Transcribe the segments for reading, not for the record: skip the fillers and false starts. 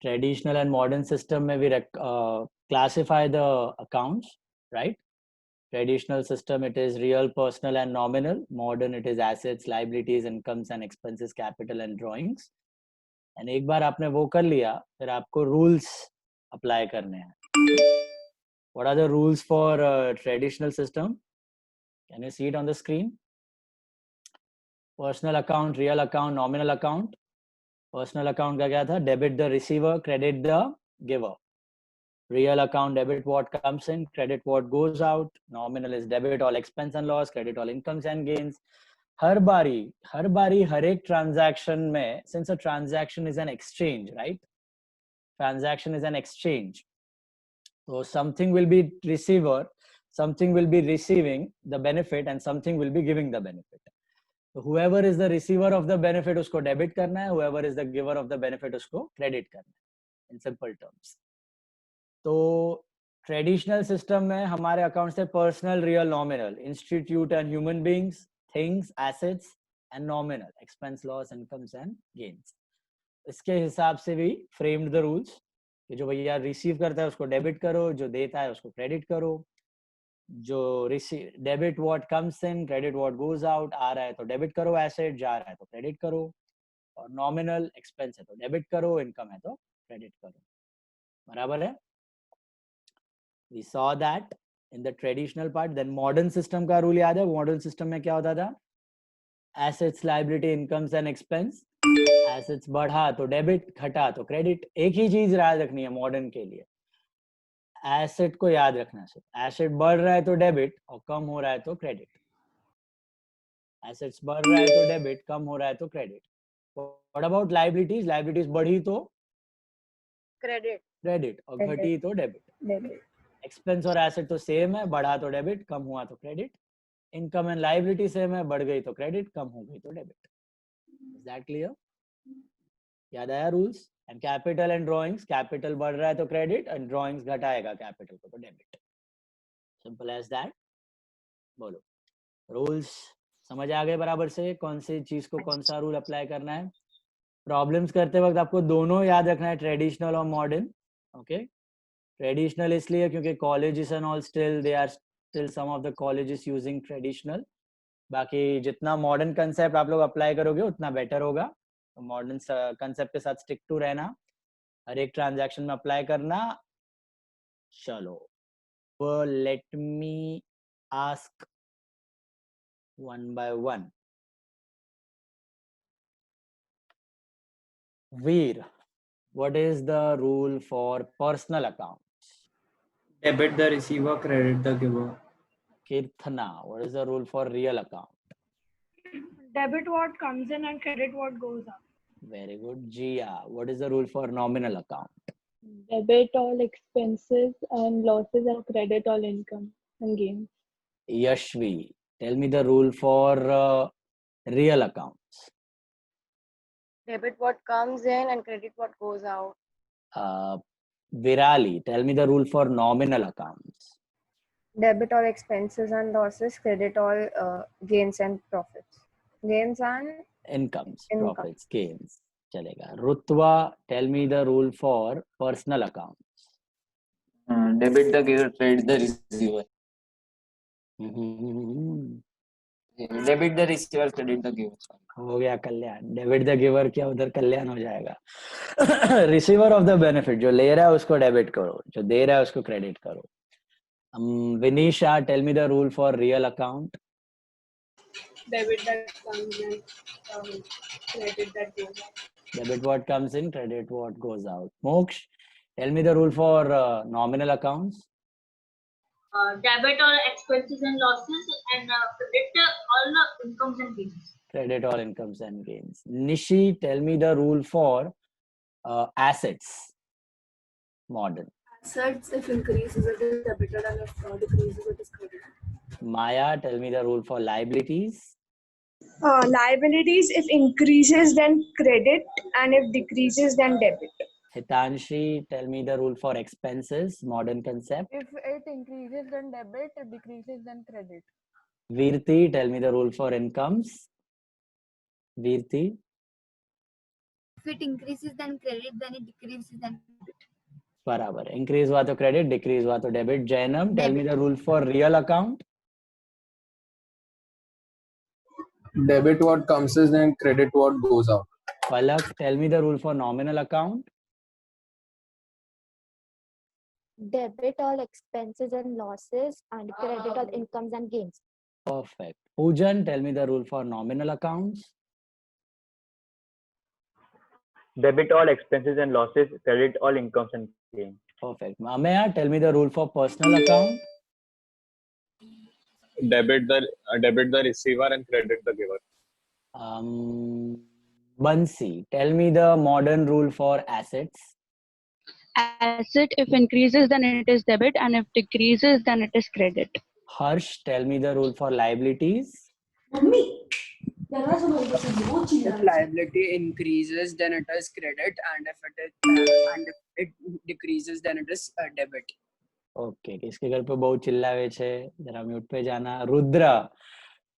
Traditional and modern system में we classify the accounts, right? Traditional system, it is real, personal and nominal. Modern, it is assets, liabilities, incomes and expenses, capital and drawings. And एक बार आपने वो कर लिया, फिर आपको rules apply करने हैं. What are the rules for traditional system? Can you see it on the screen? Personal account, real account, nominal account. Personal account का क्या था? Debit the receiver, credit the giver. Real account, debit what comes in, credit what goes out. Nominal is debit all expense and loss, credit all incomes and gains. हर बारी हर एक transaction में, since a transaction is an exchange, right? Transaction is an exchange. So something will be receiver, something will be receiving the benefit and something will be giving the benefit. So whoever is the receiver of the benefit उसको debit करना है, whoever is the giver of the benefit उसको credit करना है, in simple terms. तो traditional system में हमारे accounts थे personal, real, nominal, institute and human beings, things, assets and nominal, expense, loss, incomes and gains. इसके हिसाब से भी फ्रेम्ड द रूल्स कि जो भैया रिसीव करता है उसको डेबिट करो, जो देता है उसको क्रेडिट करो. जो receive debit what comes in, credit what goes out. आ रहा है तो डेबिट करो एसेट, जा रहा है तो क्रेडिट करो. और नॉमिनल एक्सपेंस है तो डेबिट करो, इनकम है तो क्रेडिट करो. बराबर है? We saw that in the traditional part. Then modern system का rule याद है? Modern system में क्या होता था? Assets, liability, incomes and expense. Assets बढ़ा तो debit, घटा तो credit. एक ही चीज याद रखनी है modern के लिए. Asset को याद रखना सिर्फ. Asset बढ़ रहा है तो debit और कम हो रहा है तो credit. Assets बढ़ रहा है तो debit, कम हो रहा है तो credit. What about liabilities? Liabilities बढ़ी तो credit और घटी तो debit. एक्सपेंस और एसेट तो सेम है, बढ़ा तो डेबिट, कम हुआ तो credit. Income and liability same है, बढ़ गई तो क्रेडिट, कम हो गई तो डेबिट. Is that clear? याद आया rules? And capital and drawings, capital बढ़ रहा है तो क्रेडिट एंड ड्राइंग्स घटाएगा कैपिटल को तो डेबिट. Simple as that. बोलो रूल्स समझ आ गए बराबर से? कौन सी चीज को कौन सा रूल अप्लाई करना है. प्रॉब्लम्स करते वक्त आपको दोनों याद रखना है, ट्रेडिशनल और मॉडर्न. ओके. ट्रेडिशनल इसलिए क्योंकि colleges and all still they are still some of the colleges using traditional. बाकी जितना मॉडर्न कंसेप्ट आप लोग अप्लाई करोगे उतना बेटर होगा. तो मॉडर्न कंसेप्ट के साथ स्टिक टू रहना, हर एक ट्रांजैक्शन में अप्लाई करना. चलो let me ask one by one. Veer, what is the rule for personal account? Debit the receiver, credit the giver. Kirthana, what is the rule for real account? Debit what comes in and credit what goes out. Very good. Jia, what is the rule for nominal account? Debit all expenses and losses and credit all income and gains. Yashvi, tell me the rule for real accounts. Debit what comes in and credit what goes out. Virali, tell me the rule for nominal accounts. Debit all expenses and losses, credit all gains and profits. Gains and incomes, income. Profits, gains. Chalega. Rutwa, tell me the rule for personal accounts. Debit the giver, credit the receiver. Debit the receiver, credit the giver. हो गया कल्याण. Debit the giver क्या उधर कल्याण हो जाएगा. Receiver of the benefit, जो ले रहा है उसको डेबिट करो, जो दे रहा है उसको क्रेडिट करो. Vinisha, tell me the rule for real account. Debit that comes in, credit that goes out. Debit what comes in, credit what goes out. Moksh, tell me the rule for nominal accounts. Debit all expenses and losses and credit all incomes and gains. Credit all incomes and gains. Nishi, tell me the rule for assets. Modern. Assets, if increases, it is debited, and if decreases, it is credited. Maya, tell me the rule for liabilities. Liabilities, if increases, then credit, and if decreases, then debit. Hitanshi, tell me the rule for expenses. Modern concept. If it increases, then debit. If decreases, then credit. Virti, tell me the rule for incomes. Virti. If it increases then credit, then it decreases then debit. बराबर. Increase हुआ तो credit, decrease हुआ तो debit. Jainam, tell me the rule for real account. Debit what comes in and credit what goes out. Palak, tell me the rule for nominal account. Debit all expenses and losses and credit all incomes and gains. Perfect. Poojan, tell me the rule for nominal accounts. Debit all expenses and losses, credit all incomes and gains. Perfect. Ameya, tell me the rule for personal account. Debit the receiver and credit the giver. Bansi, tell me the modern rule for assets. Asset, if increases, then it is debit, and if decreases, then it is credit. Harsh, tell me the rule for liabilities. If liability increases, then it is credit, and if it decreases, then it is debit. Okay, किसके घर पे बहुत चिल्लावे छे, जरा mute पे जाना. Rudra,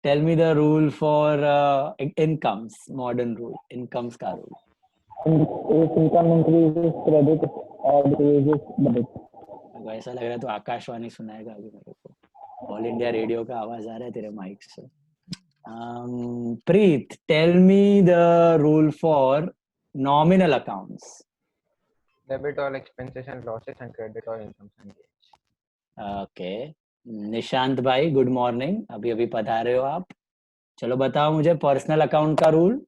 tell me the rule for incomes, modern rule, incomes का rule. If income increases, credit or decreases, debit. ऐसा लग रहा है तो आकाशवाणी सुनाएगा अभी मेरे को. ऑल इंडिया रेडियो का आवाज आ रहा है तेरे माइक से. Preet, tell me the rule for nominal accounts. Debit all expenses and losses and credit all incomes and gains. Okay. Nishant भाई, गुड मॉर्निंग. अभी अभी पधारे हो आप. चलो बताओ मुझे पर्सनल अकाउंट का rule.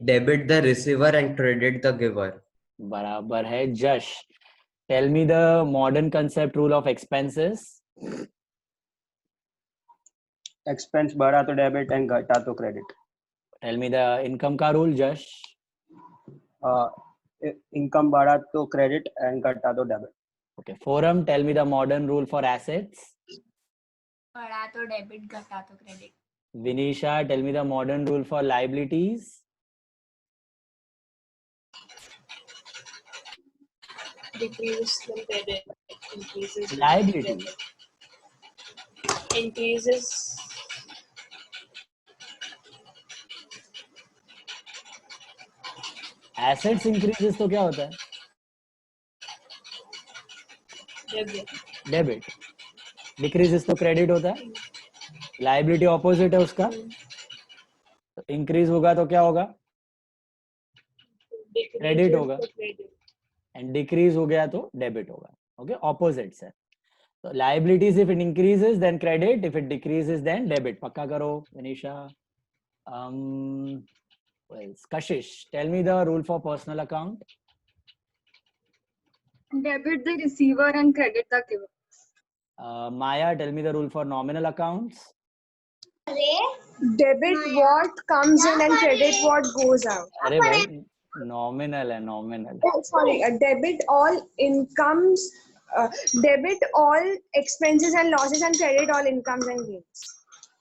Debit the receiver and credit the giver. बराबर है. जश, tell me the modern concept rule of expenses. Expense बढ़ा तो debit and घटा तो credit. Tell me the income का rule, Jash. Income बढ़ा तो credit and घटा तो debit. Okay. Forum, tell me the modern rule for assets. बढ़ा तो debit, घटा तो credit. Vinisha, tell me the modern rule for liabilities. Decreases then credit, increases then Liability. debit. Increases Assets increases तो क्या होता है? debit. Debit. Decreases तो credit होता है. Liability opposite है उसका. Increase होगा तो क्या होगा? Credit होगा. And decrease हो गया तो debit होगा. Okay, opposites है. So liabilities, if it increases then credit, if it decreases then debit. पक्का करो, Vinisha. Kashish, tell me the rule for personal account. Debit the receiver and credit the giver. Maya, tell me the rule for nominal accounts. Debit what comes in and credit what goes out. अरे भाई nominal है, nominal. Oh, sorry, debit all incomes, debit all expenses and losses and credit all incomes and gains.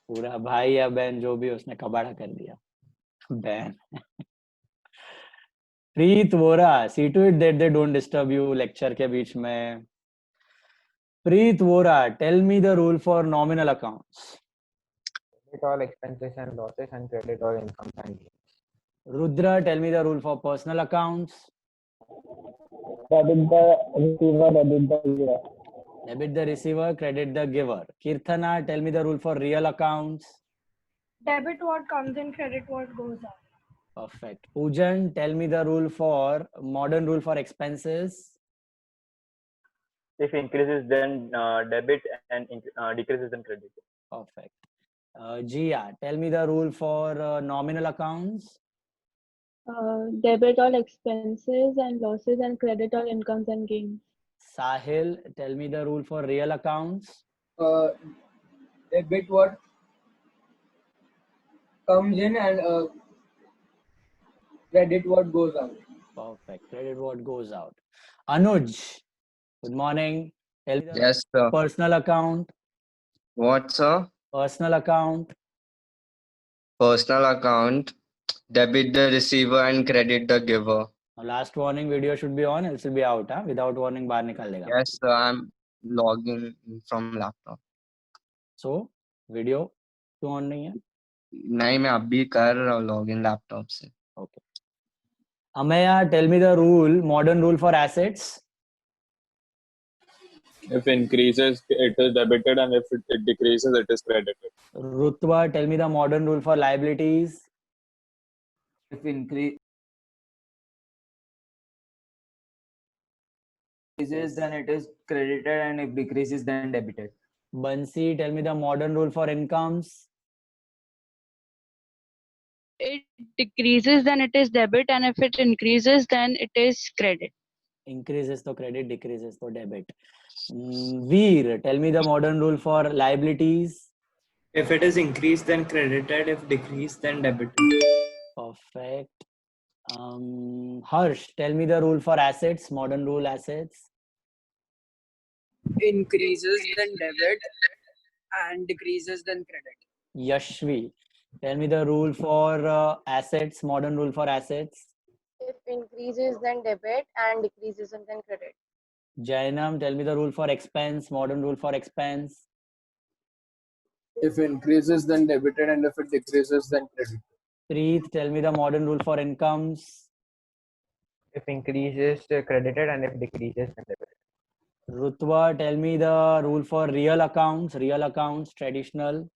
पूरा भाई या बहन जो भी उसने कबाड़ा कर दिया. बहन. प्रीत Vora, see to it that they don't disturb you lecture के बीच में. Preet Vora, tell me the rule for nominal accounts. Debit all expenses and losses and credit all incomes and gains. Rudra, tell me the rule for personal accounts. Debit the receiver, debit the giver. Debit the receiver, credit the giver. Kirthana, tell me the rule for real accounts. Debit what comes in, credit what goes out. Perfect. Poojan, tell me the rule for modern rule for expenses. If increases then debit and decreases then credit. Perfect. Jia, tell me the rule for nominal accounts. Debit all expenses and losses and credit all incomes and gains. Sahil, tell me the rule for real accounts. Debit what comes in and credit what goes out. Perfect. Credit what goes out. Anuj, good morning. Tell me the Yes, sir. personal account. What, sir? Personal account. Personal account. Debit the receiver and credit the giver. Now, last warning video should be on, else will be out. Without warning, बाहर निकाल देगा. Yes, sir. I'm logging from laptop. So, video क्यों on नहीं है? नहीं, मैं अभी कर रहा हूँ लॉगिन लैपटॉप से. Okay. Ameya, tell me the modern rule for assets. If increases, it is debited, and if it decreases, it is credited. Rutva, tell me the modern rule for liabilities. If increases, then it is credited, and if decreases, then debited. Bansi, tell me the modern rule for incomes. It decreases, then it is debit, and if it increases, then it is credit. Increases to credit, decreases to debit. Veer, tell me the modern rule for liabilities. If it is increased, then credited. If decreased, then debited. Perfect. Harsh, tell me the rule for assets, modern rule assets. Increases then debit and decreases then credit. Yashvi, tell me the rule for assets, modern rule for assets. If increases then debit and decreases and then credit. Jainam, tell me the rule for expense, modern rule for expense. If increases, then debited, and if it decreases, then credited. Preet, tell me the modern rule for incomes. If increases, credited, and if decreases, then debited. Rutva, tell me the rule for real accounts, traditional.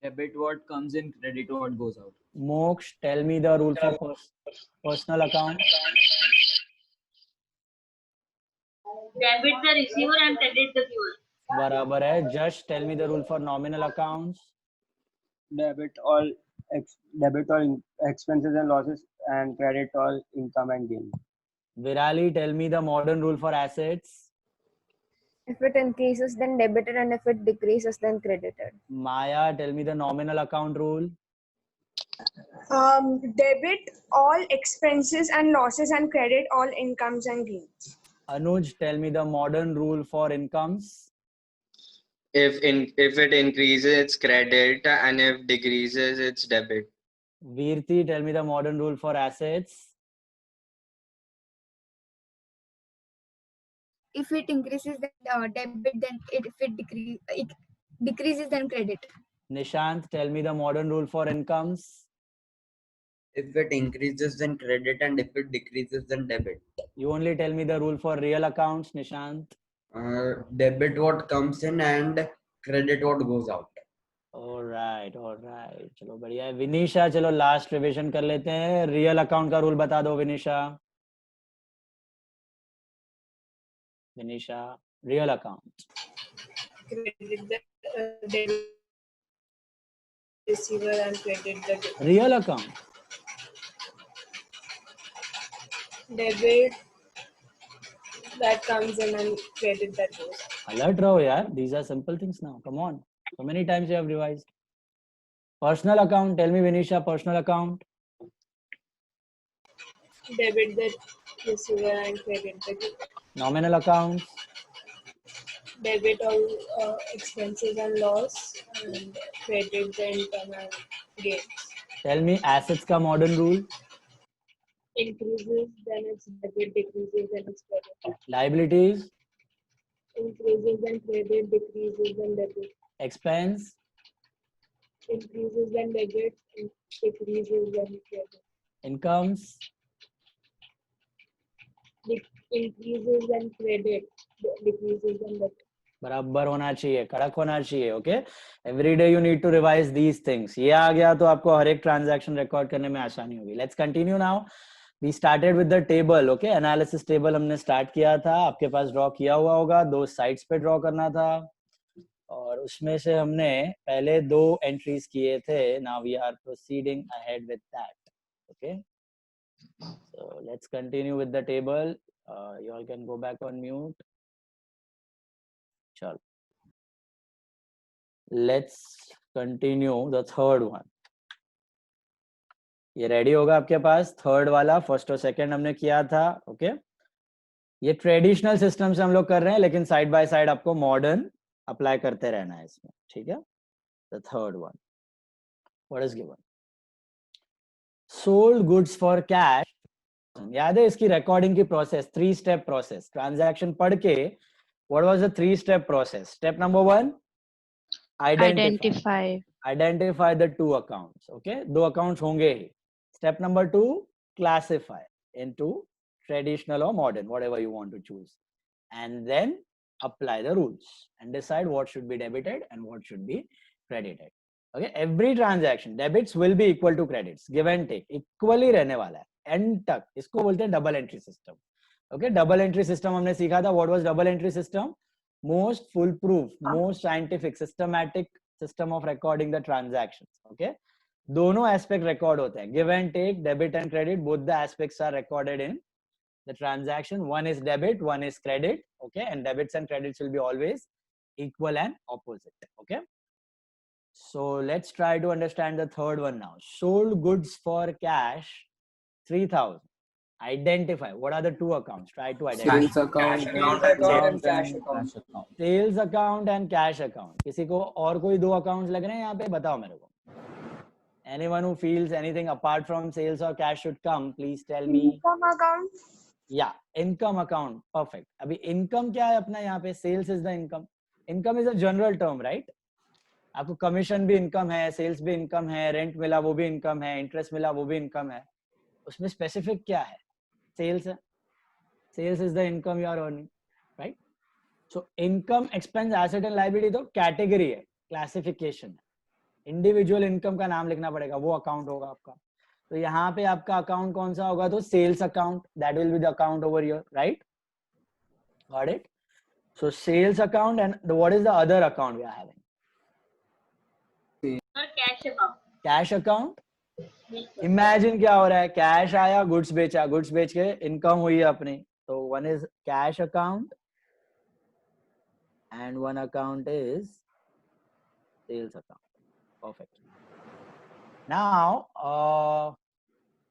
Debit what comes in, credit what goes out. Moksh, tell me the rule for personal accounts. Debit the receiver and credit the giver. बराबर है. Just tell me the rule for nominal accounts. Debit all expenses and losses and credit all income and gain. Virali, tell me the modern rule for assets. If it increases, then debited, and if it decreases, then credited. Maya, tell me the nominal account rule. Debit all expenses and losses and credit all incomes and gains. Anuj, tell me the modern rule for incomes. If it increases, it's credit, and if decreases, it's debit. Veerti, tell me the modern rule for assets. If it increases, then debit. Then if it decreases, then credit. Nishant, tell me the modern rule for incomes. If it increases, then credit, and if it decreases, then debit. You only tell me the rule for real accounts, Nishant. Debit what comes in and credit what goes out. All right. चलो बढ़िया है. विनीशा, चलो last revision कर लेते हैं. Real account का rule बता दो Vinisha. Real account. Credit the debit receiver and credit the real account. debit that comes in and credit that goes out. Alert रहो यार. These are simple things now. Come on. So many times you have revised. Personal account. Tell me, Vinisha, personal account. Debit the receiver and credit the giver. Nominal accounts. Debit all expenses and loss and credit the income and gains. Tell me assets का modern rule. Increases, then it's debit, decreases, then it's credit. Liabilities. Increases, then credit, decreases, then debit. Expense. Increases, then debit, decreases, then credit. Incomes. Increases, then credit, decreases, then debit. बराबर होना चाहिए, कड़क होना चाहिए. Okay, every day you need to revise these things. ये आ गया तो आपको हर एक ट्रांजैक्शन रिकॉर्ड करने में आसानी होगी. Let's continue now. We started with the table. Okay, analysis table हमने स्टार्ट किया था. आपके पास ड्रॉ किया हुआ होगा. 2 साइड्स पे ड्रॉ करना था और उसमें से हमने पहले 2 एंट्रीज किए थे. Now we are proceeding ahead with that. Okay, so let's continue with the table. You all can go back on mute. चलो, let's continue the third one. ये रेडी होगा आपके पास. थर्ड वाला फर्स्ट और सेकंड हमने किया था. ओके, ये ट्रेडिशनल सिस्टम से हम लोग कर रहे हैं, लेकिन साइड बाय साइड आपको मॉडर्न अप्लाई करते रहना है इसमें. ठीक है. The third one, what is given? Sold goods for cash. याद है इसकी रिकॉर्डिंग की प्रोसेस, 3 स्टेप प्रोसेस. ट्रांजैक्शन पढ़ के what was the 3 step process? Step number 1, Identify the two accounts. Okay, दो accounts होंगे ही. Step number 2, classify into traditional or modern, whatever you want to choose, and then apply the rules and decide what should be debited and what should be credited. Okay, every transaction debits will be equal to credits, give and take equally रहने वाला है end तक. इसको बोलते हैं double entry system. Okay, double entry system हमने सीखा था. What was double entry system? Most foolproof, most scientific, systematic system of recording the transactions. Okay, दोनों aspect record होते हैं. Give and take, debit and credit, both the aspects are recorded in the transaction. One is debit, one is credit. Okay, and debits and credits will be always equal and opposite. Okay, so let's try to understand the third one now. Sold goods for cash 3,000. Identify what are the two accounts. Try to identify. Sales account and cash account. Sales account and cash account. किसी को और कोई दो accounts लग रहे हैं यहाँ पे? बताओ मेरे को. Anyone who feels anything apart from sales or cash should come, please tell me. Income account. Yeah, income account. Perfect. अभी income क्या है अपना यहाँ पे? Sales is the income. Income is a general term, right? आपको commission भी income है, sales भी income है, rent मिला वो भी income है, interest मिला वो भी income है. उसमें specific क्या है? Sales है. Sales is the income you are earning, right? So income, expense, asset and liability तो category है, classification है. Individual income का नाम लिखना पड़ेगा, वो account होगा आपका. तो यहाँ पे आपका account कौन सा होगा? तो sales account, that will be the account over here, right? Got it? So sales account, and what is the other account we are having? Cash account. Cash account. Imagine क्या हो रहा है? Cash आया, goods बेचा, goods बेच के income हुई है अपनी. So one is cash account and one account is sales account. Perfect. Now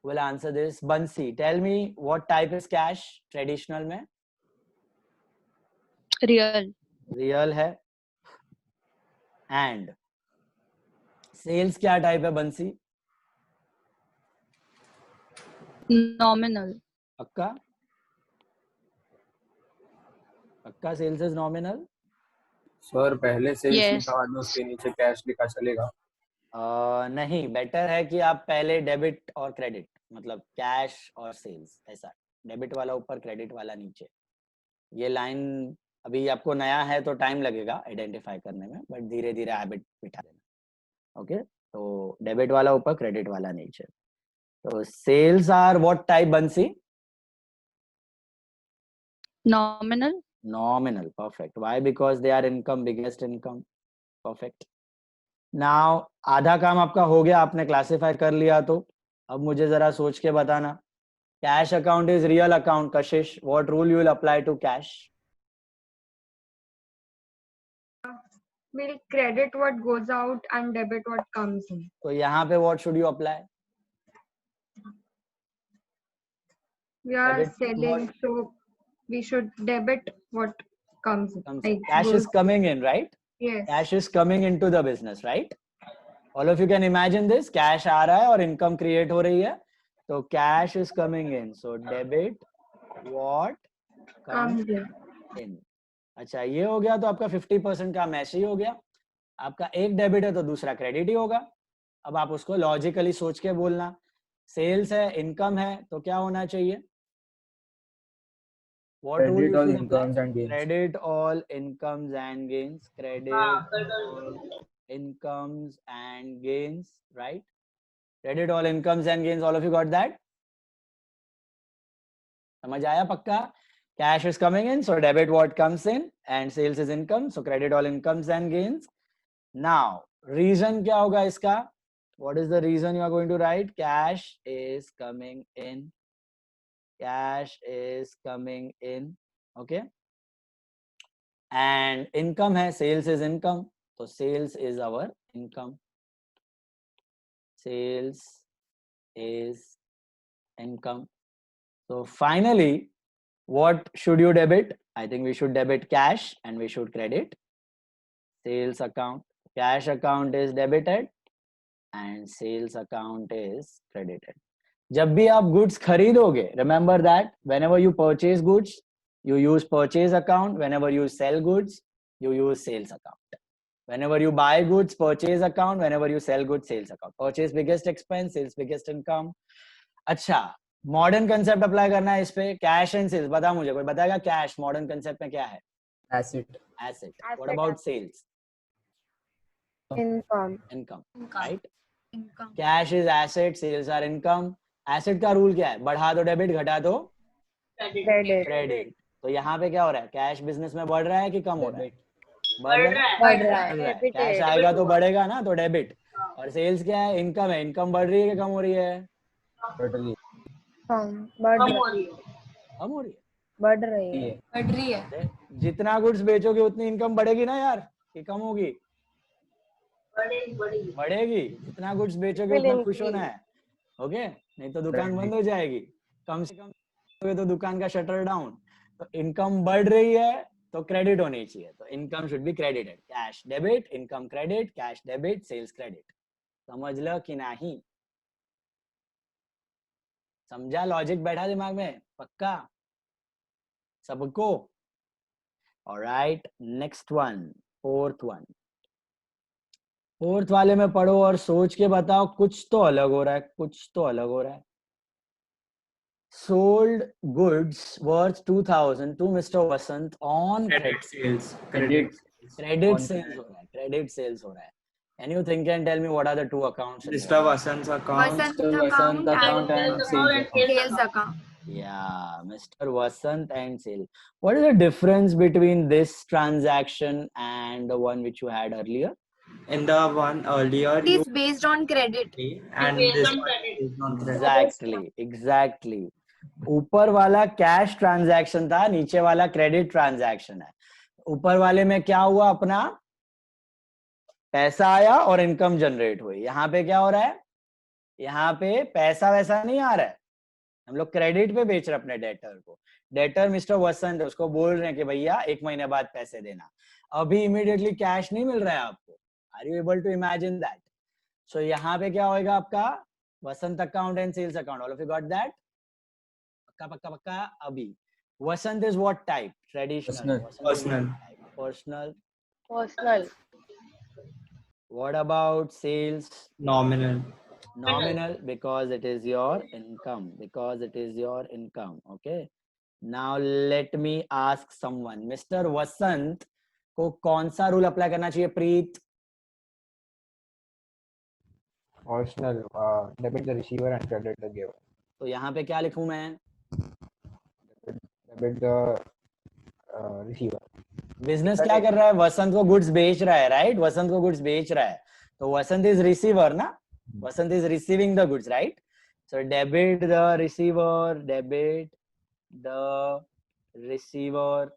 we'll answer this. Bansi, tell me what type is cash traditional में? Real है. And sales क्या type है बंसी? Nominal. पक्का? पक्का sales is nominal? सर पहले sales Yes. लिखा बाद में उसके नीचे कैश लिखा चलेगा? नहीं, बेटर है कि आप पहले डेबिट और क्रेडिट, मतलब कैश और सेल्स, ऐसा डेबिट वाला ऊपर क्रेडिट वाला नीचे. ये लाइन अभी आपको नया है तो टाइम लगेगा आइडेंटिफाई करने में, बट धीरे धीरे हैबिट बिठा देना. ओके, तो डेबिट वाला ऊपर क्रेडिट वाला नीचे. तो सेल्स आर व्हाट टाइप बंसी? Nominal. Nominal. Perfect. Why? Because they are income, biggest income. Perfect. Now आधा काम आपका हो गया, आपने क्लासिफाई कर लिया. तो अब मुझे जरा सोच के बताना. Cash account is real account. Kashish, what rule you will apply to cash? We'll credit what goes out and debit what comes in. तो यहाँ पे what should you apply? We are Debit selling, what? so we should debit what comes in. Like Cash is goes- coming in, right? Yes. Cash is coming into the business, right? All of you can imagine this. Cash आ रहा है और income create हो रही है. तो cash is coming in. So debit what comes in. अच्छा, ये हो गया. तो आपका 50% का मैच ही हो गया. आपका एक डेबिट है तो दूसरा क्रेडिट ही होगा. अब आप उसको लॉजिकली सोच के बोलना. सेल्स है, इनकम है, तो क्या होना चाहिए? What rule Credit you all should apply? incomes and gains. Credit all incomes and gains. Credit all incomes and gains, right? Credit all incomes and gains. All of you got that? समझ आया पक्का? Cash is coming in, so debit what comes in, and sales is income, so credit all incomes and gains. Now, reason क्या होगा इसका? What is the reason you are going to write? Cash is coming in. Cash is coming in. Okay. And income है, sales is income. So sales is our income. Sales is income. So finally, what should you debit? I think we should debit cash and we should credit sales account. Cash account is debited and sales account is credited. जब भी आप goods खरीदोगे, remember that whenever you purchase goods, you use purchase account. Whenever you sell goods, you use sales account. Whenever you buy goods, purchase account. Whenever you sell goods, sales account. Purchase biggest expense, sales biggest income. अच्छा, modern concept apply करना है इस पे. Cash and sales. बता मुझे, कोई बताएगा cash modern concept में क्या है? Asset. Asset. What about sales? Income. Income. Right? Cash is asset, sales are income. Asset का रूल क्या है? बढ़ा तो डेबिट, घटा तो क्रेडिट. तो यहाँ पे क्या हो रहा है? कैश बिजनेस में बढ़ रहा है कि कम हो रहा है? बढ़ रहा है. कैश आएगा तो बढ़ेगा ना, तो डेबिट. और सेल्स क्या है? इनकम है. इनकम बढ़ रही है कि कम हो रही है? बढ़ रही है. जितना गुड्स बेचोगे उतनी इनकम बढ़ेगी ना यार, कि कम होगी? बढ़ेगी. जितना गुड्स बेचोगे उतना खुश होना है. ओके, नहीं तो दुकान बंद हो जाएगी. कम से कम तो दुकान का शटर डाउन. तो इनकम बढ़ रही है तो क्रेडिट होनी चाहिए. तो income should be credited. Cash debit, income credit, cash debit, sales credit. समझ लो कि नहीं? समझा? लॉजिक बैठा दिमाग में पक्का सबको? Alright, next one, fourth one. Fourth वाले में पढ़ो और सोच के बताओ. कुछ तो अलग हो रहा है, कुछ तो अलग हो रहा है. Sold goods worth 2,000 to Mr. Vasant on credit sales. Credit sales हो रहा है. Credit sales हो रहा है. Can you think and tell me what are the two accounts? Mr. Vasant's account. Vasant account and sales account. Yeah, Mr. Vasant and sale. What is the difference between this transaction and the one which you had earlier? In the one earlier, It is based on credit. and this one is based on credit. Exactly. ऊपर वाला cash transaction था, नीचे वाला credit transaction है. ऊपर वाले में क्या हुआ? अपना पैसा आया और इनकम जनरेट हुई. यहाँ पे क्या हो रहा है? यहाँ पे पैसा वैसा नहीं आ रहा है. हम लोग क्रेडिट पे बेच रहे अपने डेटर को. डेटर मिस्टर वसंत है, उसको बोल रहे हैं कि भैया 1 महीने बाद पैसे देना. अभी इमीडिएटली कैश नहीं मिल रहा है आपको. Are you able to imagine that? So यहाँ पे क्या होएगा आपका? Vasant account and sales account. All of you got that? पक्का पक्का पक्का. अभी Vasant is what type? Traditional. Personal. What about sales? Nominal. Nominal, because it is your income. Okay. Now let me ask someone. Mr. Vasant को कौन सा rule apply करना चाहिए? प्रीत. Personal, debit the receiver and credit the giver. तो यहाँ पे क्या लिखूं मैं? Debit the receiver. बिजनेस क्या कर रहा है? वसंत को गुड्स बेच रहा है, राइट? वसंत को गुड्स बेच रहा है, तो वसंत इज रिसीवर ना. Vasant is receiving the goods, right? So debit the receiver.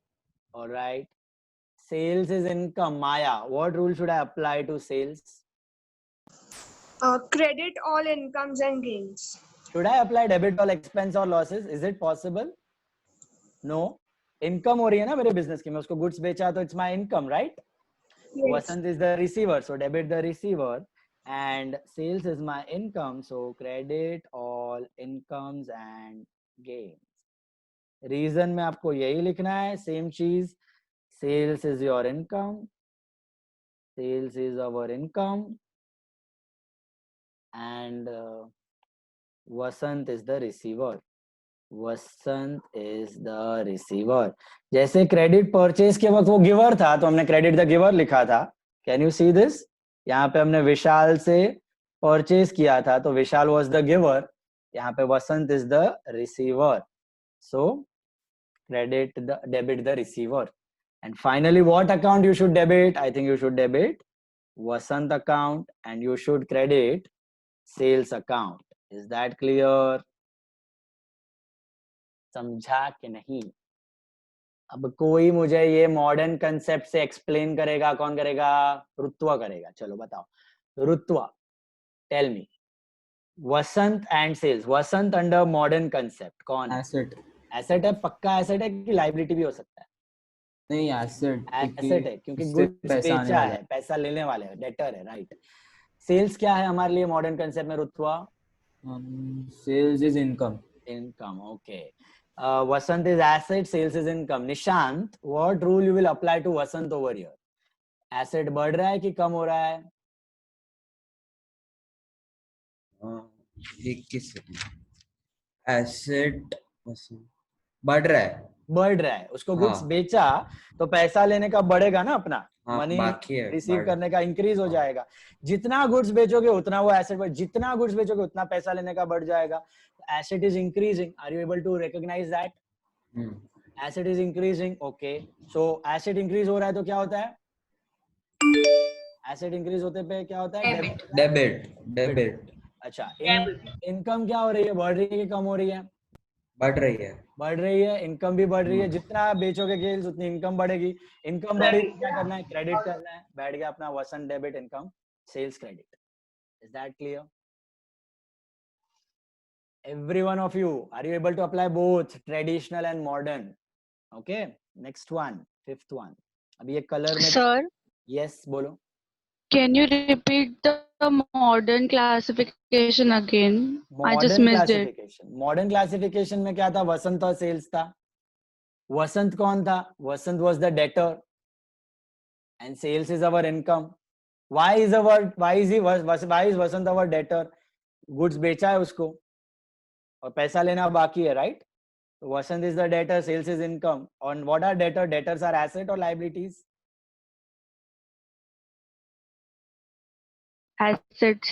Alright. Sales is income. Maya, what rule should I apply to sales? Credit all incomes and gains. Should I apply debit all expense or losses? Is it possible? No. Income हो रही है ना मेरे business की. मैं उसको goods बेचा तो it's my income, right? Vasant is the receiver, so debit the receiver. And sales is my income, so credit all incomes and gains. Reason में आपको यही लिखना है, सेम चीज. Sales is your income, sales is our income, and Vasant is the receiver. Vasant is the receiver. जैसे credit purchase के वक्त वो गिवर था, तो हमने क्रेडिट द गिवर लिखा था. Can you see this? यहाँ पे हमने विशाल से परचेज किया था, तो विशाल वाज द गिवर. यहाँ पे Vasant is the receiver. So credit the debit the receiver. And finally what account you should debit? I think you should debit Vasant account and you should credit sales account. Is that clear? समझा कि नहीं? अब कोई मुझे ये modern concept से explain करेगा? कौन करेगा? रुत्वा करेगा. चलो बताओ. Rutva, tell me. Vasant and sales. Vasant under modern concept कौन है? एसेट है. पक्का एसेट है कि लायबिलिटी भी हो सकता है? नहीं, एसेट है, क्योंकि गुड्स बेचा है, पैसा लेने वाले है, डेटर है, राइट? सेल्स क्या है हमारे लिए मॉडर्न कंसेप्ट में Rutva? Sales is income. Okay. Vasant is asset, sales is income. Nishant, what rule you will apply to Vasant over here? Asset बढ़ रहा है कि कम हो रहा है? 21 एसेट बढ़ रहा है। बढ़ रहा है, उसको गुड्स हाँ। बेचा तो पैसा लेने का बढ़ेगा ना अपना, हाँ, मनी बाकी है, रिसीव बढ़- करने का इंक्रीज हो जाएगा। जितना गुड्स बेचोगे उतना वो एसेट बढ़, जितना गुड्स बेचोगे उतना पैसा लेने का बढ़ जाएगा। Asset is increasing, are you able to recognize that? Asset is increasing, okay. So asset increase हो रहा है तो क्या होता है? एसेट इंक्रीज होते पे क्या होता है? डेबिट। अच्छा, इनकम क्या हो रही है? बढ़ रही है कि कम हो रही है? बढ़ रही है। बढ़ रही है, इनकम भी बढ़ रही है। जितना आप बेचोगे गेल्स उतनी इनकम बढ़ेगी। इनकम बढ़ी तो क्या करना है? क्रेडिट करना है। बैठ गया अपना Vasant debit income sales credit. Is that clear? Every one of you, are you able to apply both traditional and modern? Okay, next one, fifth one. अभी ये कलर में Sir, yes बोलो. can you repeat the modern classification again? I just Modern missed it. classification. Modern classification में क्या था? वसंत और sales था. वसंत कौन था? वसंत was the debtor and sales is our income. Why is Vasant our debtor? Goods बेचा है उसको और पैसा लेना बाकी है, right? Vasant is the debtor, sales is income. On what are debtor? Debtors are asset or liabilities? Assets.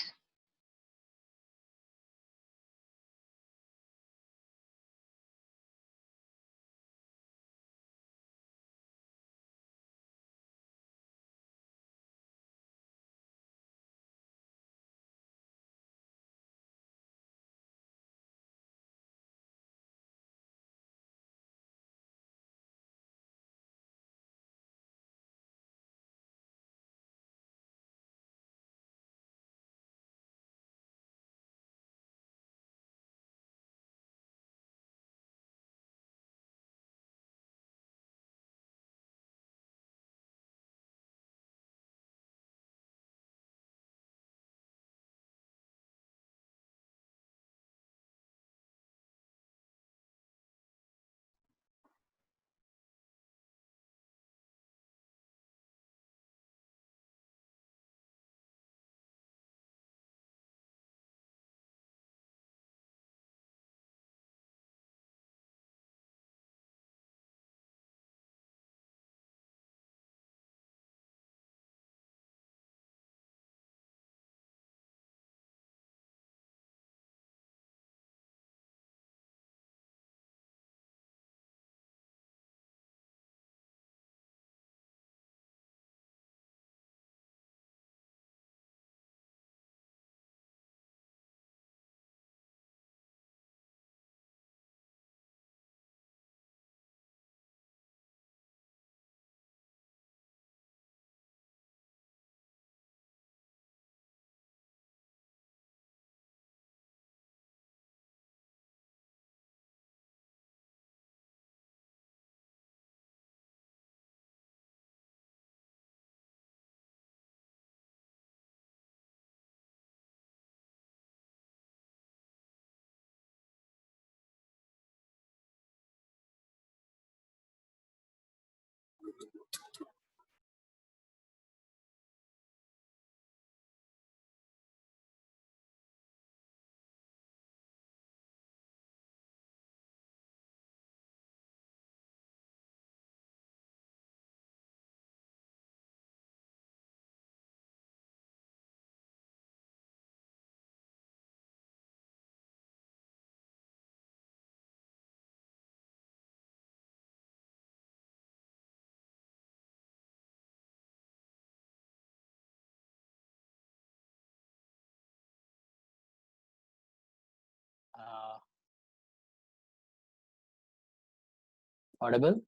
Audible?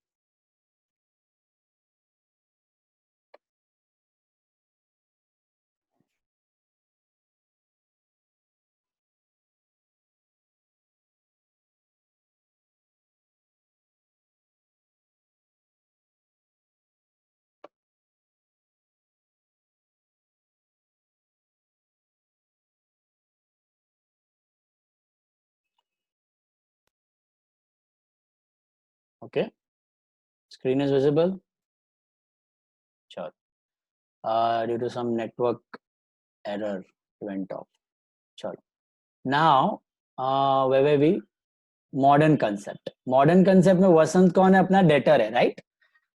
Okay. Screen is visible. Sure. due to some network error went off. Chalo. Now where were we? Modern concept में वसंत कौन है? अपना debtor है, right?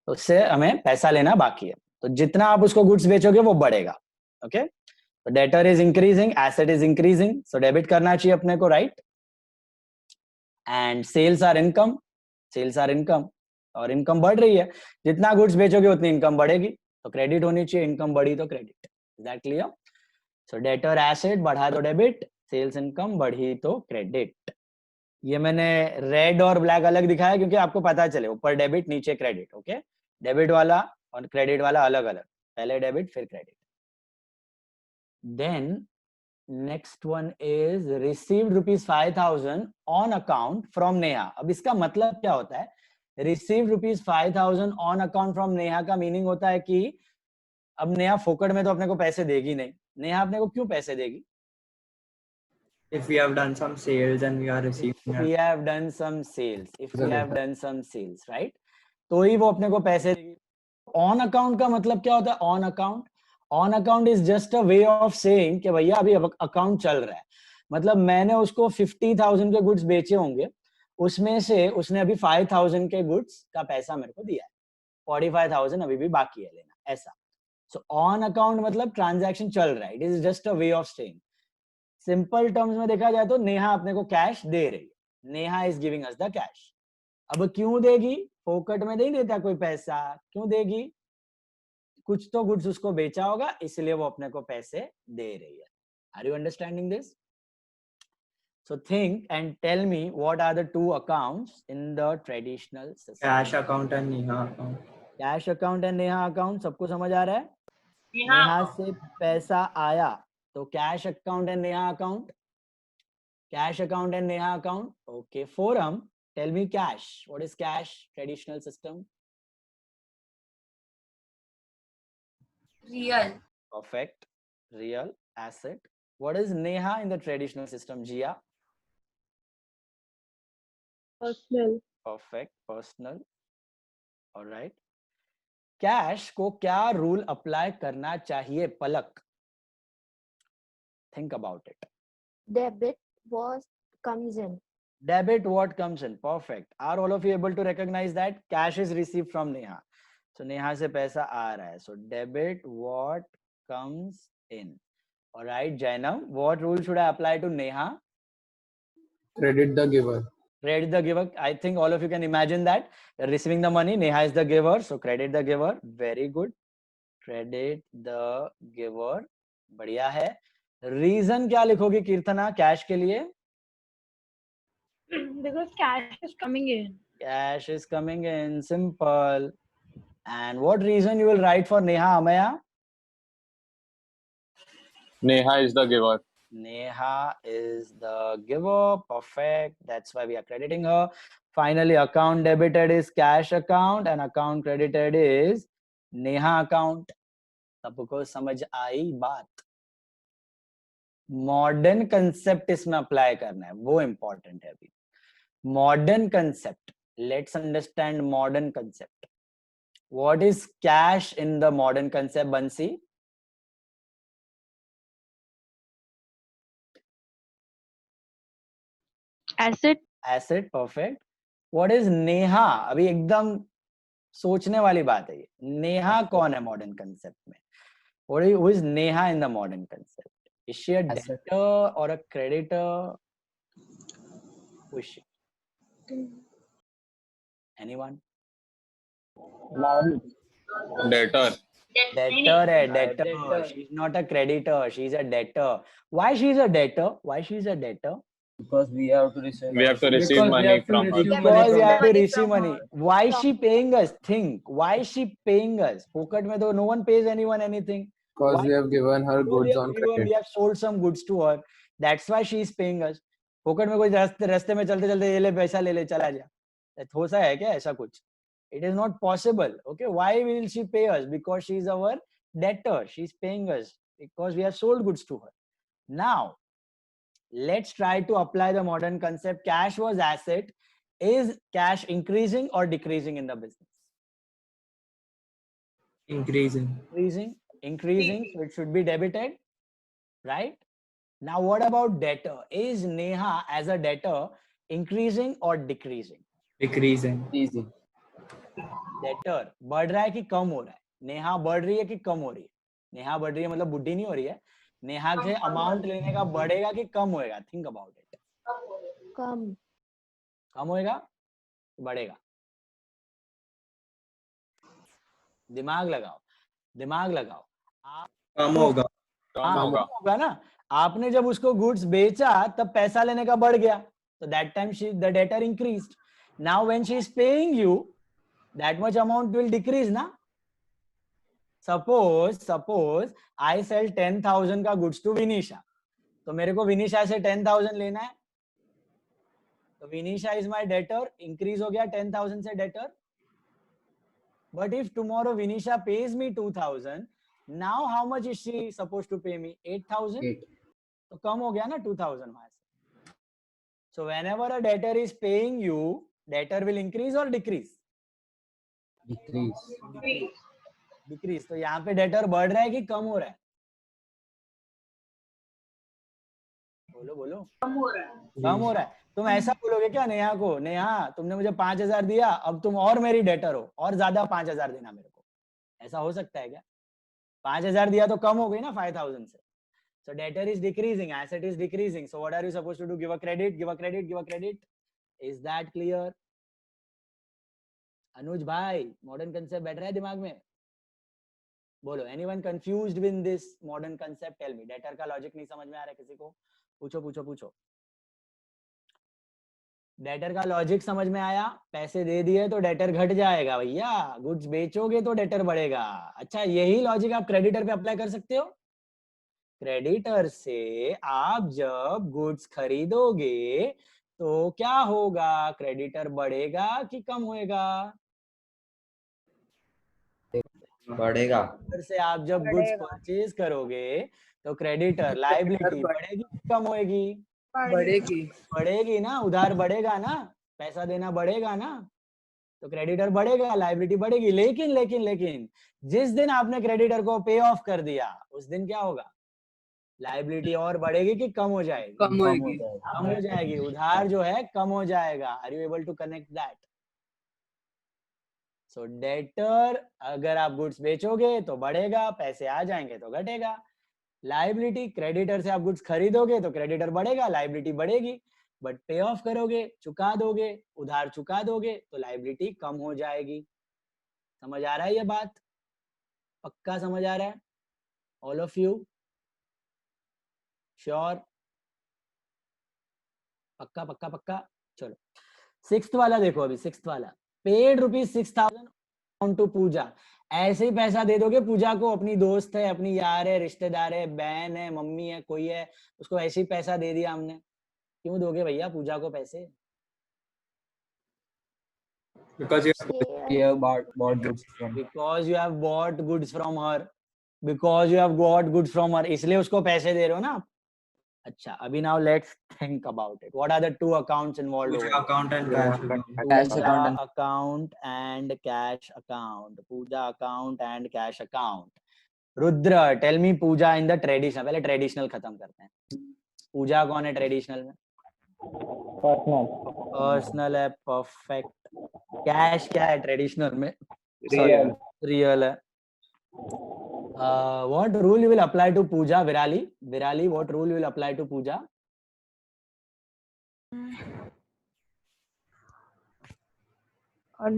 तो उससे हमें पैसा लेना बाकी है, तो जितना आप उसको गुड्स बेचोगे वो बढ़ेगा. ओके, तो debtor is increasing, asset is increasing, so debit करना चाहिए अपने को, right? And sales are income, और इनकम बढ़ रही है, जितना गुड्स बेचोगे उतनी इनकम बढ़ेगी, तो क्रेडिट होनी चाहिए, इनकम बढ़ी तो credit. Is that clear? So debtor asset बढ़ा तो डेबिट, सेल्स इनकम बढ़ी तो क्रेडिट. ये मैंने रेड और ब्लैक अलग दिखाया क्योंकि आपको पता चले, ऊपर डेबिट नीचे क्रेडिट. ओके, डेबिट वाला और क्रेडिट वाला अलग अलग, पहले डेबिट फिर credit. Then next one is received ₹5,000 on account from Neha. अब इसका मतलब क्या होता है? Received ₹5,000 on account from Neha का मीनिंग होता है कि अब नेहा फोकट में तो अपने को पैसे देगी नहीं. नेहा अपने को क्यों पैसे देगी? If we have done some sales and we are receiving. If we have done some sales, right? तो ही वो अपने को पैसे देगी. ऑन अकाउंट का मतलब क्या होता है? On account is just a way of saying कि भैया अभी अकाउंट चल रहा है. मतलब मैंने उसको 50,000 के गुड्स बेचे होंगे, उसमें से उसने अभी 5,000 के गुड्स का पैसा मेरे को दिया है, 45,000 अभी भी बाकी है लेना, ऐसा. सो ऑन अकाउंट मतलब ट्रांजैक्शन चल रहा है, it is just a way of saying. Simple terms में देखा जाए तो नेहा अपने को कैश दे रही है, Neha is giving us the cash. अब क्यों देगी? फोकट में नहीं देता कोई पैसा, क्यों देगी? कुछ तो गुड्स उसको बेचा होगा, इसलिए वो अपने को पैसे दे रही है. Are you understanding this? So think and tell me what are the two accounts in the traditional system. Cash account and Neha account. Cash account and Neha account सबको समझ आ रहा है? नेहा से पैसा आया तो cash account and Neha account, cash account and Neha account. Okay, Forum, tell me cash. What is cash? Traditional system. Real. Perfect. Real asset. What is neha in the traditional system? Jia? Personal. Perfect. Personal. All right. Cash को क्या rule apply करना चाहिए? पलक, think about it. Debit what comes in. Debit what comes in. Perfect. Are all of you able to recognize that cash is received from Neha? So Neha से पैसा आ रहा है. So debit what comes in. All right, Jainam, what rule should I apply to Neha? Credit the giver. Credit the giver. I think all of you can imagine that. You're receiving the money. Neha is the giver. So credit the giver. Very good. Credit the giver. बढ़िया है. Reason क्या लिखोगी कीर्तना cash के लिए? Because cash is coming in. Cash is coming in. Simple. And what reason you will write for Neha, Amaya? Neha is the giver. Neha is the giver. Perfect. That's why we are crediting her. Finally, account debited is cash account and account credited is Neha account. सबको समझ आई बात? Modern concept इसमें apply करना है, वो important है. अभी modern concept, let's understand modern concept. What is cash in the modern concept? बंसी, Asset. Asset. Perfect. What is Neha? अभी एकदम सोचने वाली बात है ये. नेहा कौन है मॉडर्न कंसेप्ट में? Who is Neha in the modern concept? Is she a debtor or a creditor? Who is she? Anyone? Debtor. Debtor है, debtor. She's not a creditor. She's a debtor. Why she's a debtor? Why she's a debtor? Because we have to receive. We have to receive money from her. Because we have to receive money. Why is she paying us? Think. Why is she paying us? Fokat mein though no one pays anyone anything. Because we have given her goods on credit. We have sold some goods to her. That's why she is paying us. फोकट में कोई रास्ते में चलते चलते ये ले पैसा ले चला जा, हो सा है क्या ऐसा कुछ? It is not possible. Okay, why will she pay us? Because she is our debtor. She is paying us because we have sold goods to her. Now, let's try to apply the modern concept. Cash was asset. Is cash increasing or decreasing in the business? Increasing. Increasing. increasing, so it should be debited, right? Now what about debtor? Is Neha as a debtor increasing or decreasing? Decreasing. Debtor बढ़ रहा है कि कम हो रहा है? नेहा बढ़ रही है कि कम हो रही है? नेहा बढ़ रही है मतलब बुढ़ी नहीं हो रही है. नेहा से अमाउंट लेने का बढ़ेगा कि कम होएगा? Think about it. कम होएगा, बढ़ेगा? दिमाग लगाओ. कम होगा. कम होगा ना. आपने जब उसको गुड्स बेचा तब पैसा लेने का बढ़ गया, तो that time the debtor increased. Now when she is paying you, that much amount will decrease ना. Suppose I sell 10,000 का गुड्स टू विनीशा, तो मेरे को विनीशा से 10,000 लेना है, तो विनीशा इज माय डेटर, इंक्रीज हो गया 10,000 से debtor. But if tomorrow Vinisha pays me 2,000, now how much is she supposed to pay me? 8,000. तो कम हो गया ना 2,000 वहां से. So whenever a debtor is paying you, debtor will increase or decrease? Decrease. तो यहाँ पे debtor बढ़ रहा है कि कम हो रहा है? बोलो. कम हो रहा है. तुम ऐसा बोलोगे क्या नेहा को, नेहा तुमने मुझे 5,000 दिया, अब तुम और मेरी डेटर हो, और ज्यादा 5,000 देना मेरे को? ऐसा हो सकता है क्या? 5,000 दिया तो कम हो गई ना 5,000 से. So debtor is decreasing, asset is decreasing. So what are you supposed to do? Give a credit. Is that clear? अनुज भाई, modern concept बैठ रहा है दिमाग में? बोलो. Anyone confused with this modern concept? Tell me. Debtor का logic नहीं समझ में आ रहा है किसी को? पूछो. डेटर का लॉजिक समझ में आया? पैसे दे दिए तो डेटर घट जाएगा भैया, गुड्स बेचोगे तो डेटर बढ़ेगा. अच्छा, यही लॉजिक आप क्रेडिटर पे अप्लाई कर सकते हो. क्रेडिटर से आप जब गुड्स खरीदोगे तो क्या होगा? क्रेडिटर बढ़ेगा कि कम होएगा? बढ़ेगा. से आप जब गुड्स परचेज करोगे तो क्रेडिटर लायबिलिटी बढ़ेगी कि कम होएगी? बढ़ेगी ना. उधार बढ़ेगा ना, पैसा देना बढ़ेगा ना, तो क्रेडिटर बढ़ेगा, लायबिलिटी बढ़ेगी. लेकिन जिस दिन आपने क्रेडिटर को पे ऑफ कर दिया, उस दिन क्या होगा? लायबिलिटी और बढ़ेगी कि कम हो जाएगी? कम हो जाएगी. उधार जो है कम हो जाएगा. Are you able to connect that? So debtor, अगर आप गुड्स बेचोगे तो बढ़ेगा, पैसे आ जाएंगे तो घटेगा. लायबिलिटी, क्रेडिटर से आप गुड्स खरीदोगे तो क्रेडिटर बढ़ेगा, लायबिलिटी बढ़ेगी. बट पे ऑफ करोगे, चुका दोगे, उधार चुका दोगे तो लायबिलिटी कम हो जाएगी. समझ आ रहा है ये बात? पक्का समझ आ रहा है? All of you sure? पक्का. चलो 6th वाला देखो. अभी 6th वाला, पेड ₹6,000 ऑन टू पूजा. ऐसे ही पैसा दे दोगे पूजा को? अपनी दोस्त है, अपनी यार है, रिश्तेदार है, बहन है, मम्मी है, कोई है, उसको ऐसे ही पैसा दे दिया हमने. क्यों दोगे भैया पूजा को पैसे? Because you have bought goods from. Because you have bought goods from her. इसलिए उसको पैसे दे रहे हो ना. अच्छा, अभी now let's think about it. What are the two accounts involved? Puja account and cash account. Puja account and cash account. Puja account and cash account. Rudra, tell me Pooja in the traditional. पहले traditional खत्म करते हैं. पूजा कौन है traditional में? Personal है. Perfect. Cash क्या है ट्रेडिशनल में? रियल है. What rule you will apply to Pooja? Virali, what rule you will apply to Pooja?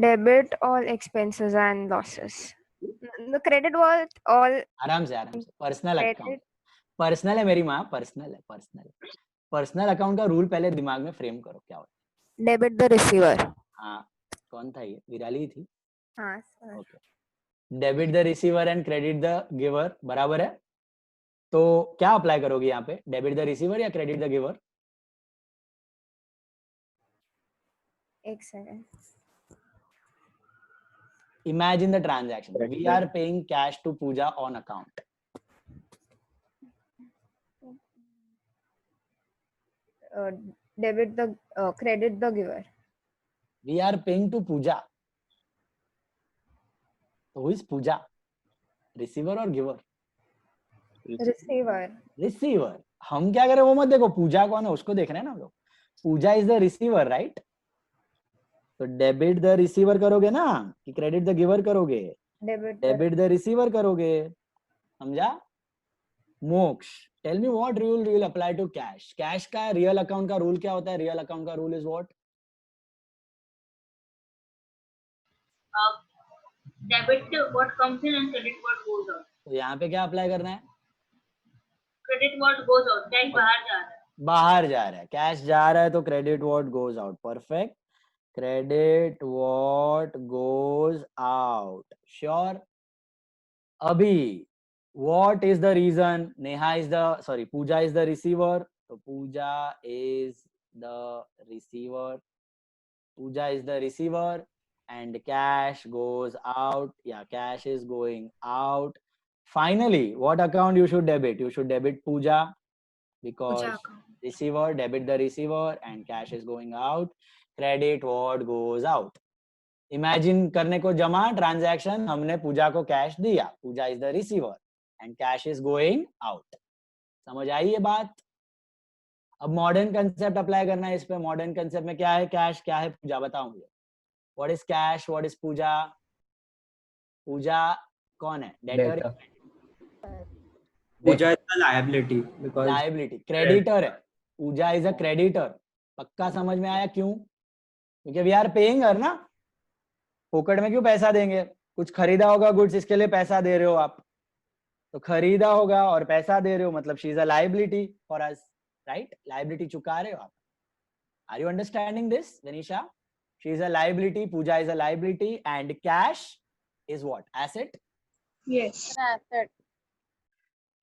Debit all expenses and losses. The credit was all. आराम से. Personal account. पर्सनल है मेरी माँ. Personal account का rule पहले दिमाग में फ्रेम करो. क्या होता है? Debit the receiver. हाँ, कौन था ये? विराली थी. हाँ sir. Okay. Debit the receiver and credit the giver, बराबर है. तो क्या अप्लाई करोगे यहाँ पे? डेबिट द रिसीवर या क्रेडिट द गिवर? एक second. Imagine the transaction. We are paying cash to Pooja on account. Debit the credit the giver. We are paying to Pooja. So who is Pooja? Receiver or giver? Receiver receiver. हम क्या करें वो मत देखो, पूजा कौन है उसको देख रहे हैं ना हम लोग। Pooja is the receiver, right? तो डेबिट द रिसीवर करोगे ना कि क्रेडिट द गिवर करोगे? डेबिट द रिसीवर करोगे, समझा? Moksh, tell me what rule will apply to cash? Cash का रियल अकाउंट का रूल क्या होता है? रियल अकाउंट का rule is what? Debit what comes in and credit what goes out. तो यहाँ पे क्या अप्लाई करना है? Credit what goes out, cash बाहर जा रहा है। बाहर जा रहा है, कैश जा रहा है तो credit what goes out. Perfect, credit what goes out, sure. अभी what is the reason Neha is the sorry Pooja is the receiver? So Pooja is the receiver. Pooja is the receiver and cash goes out. Yeah, cash is going out. Finally, what account you should debit? You should debit Pooja because receiver, debit the receiver and cash is going out. Credit what goes out. Imagine करने को जमा transaction, हमने पूजा को cash दिया, Pooja is the receiver and cash is going out. समझ आई ये बात? अब मॉडर्न कंसेप्ट अप्लाई करना है इस पे। मॉडर्न कंसेप्ट में क्या है कैश, क्या है पूजा? बताओ मुझे। What is cash, what is Pooja? Pooja कौन है? Debtor. Pooja is the liability because liability, creditor है। Pooja is a creditor. पक्का समझ में आया क्यों? क्योंकि वी आर पेइंग हर ना, फोकट में क्यों पैसा देंगे? कुछ खरीदा होगा गुड्स, इसके लिए पैसा दे रहे हो आप, तो खरीदा होगा और पैसा दे रहे हो, मतलब she is a liability for us, right? Liability चुका रहे हो आप। Are you understanding this Vanisha? She is a liability, Pooja is a liability and cash is what? Asset. Yes, asset.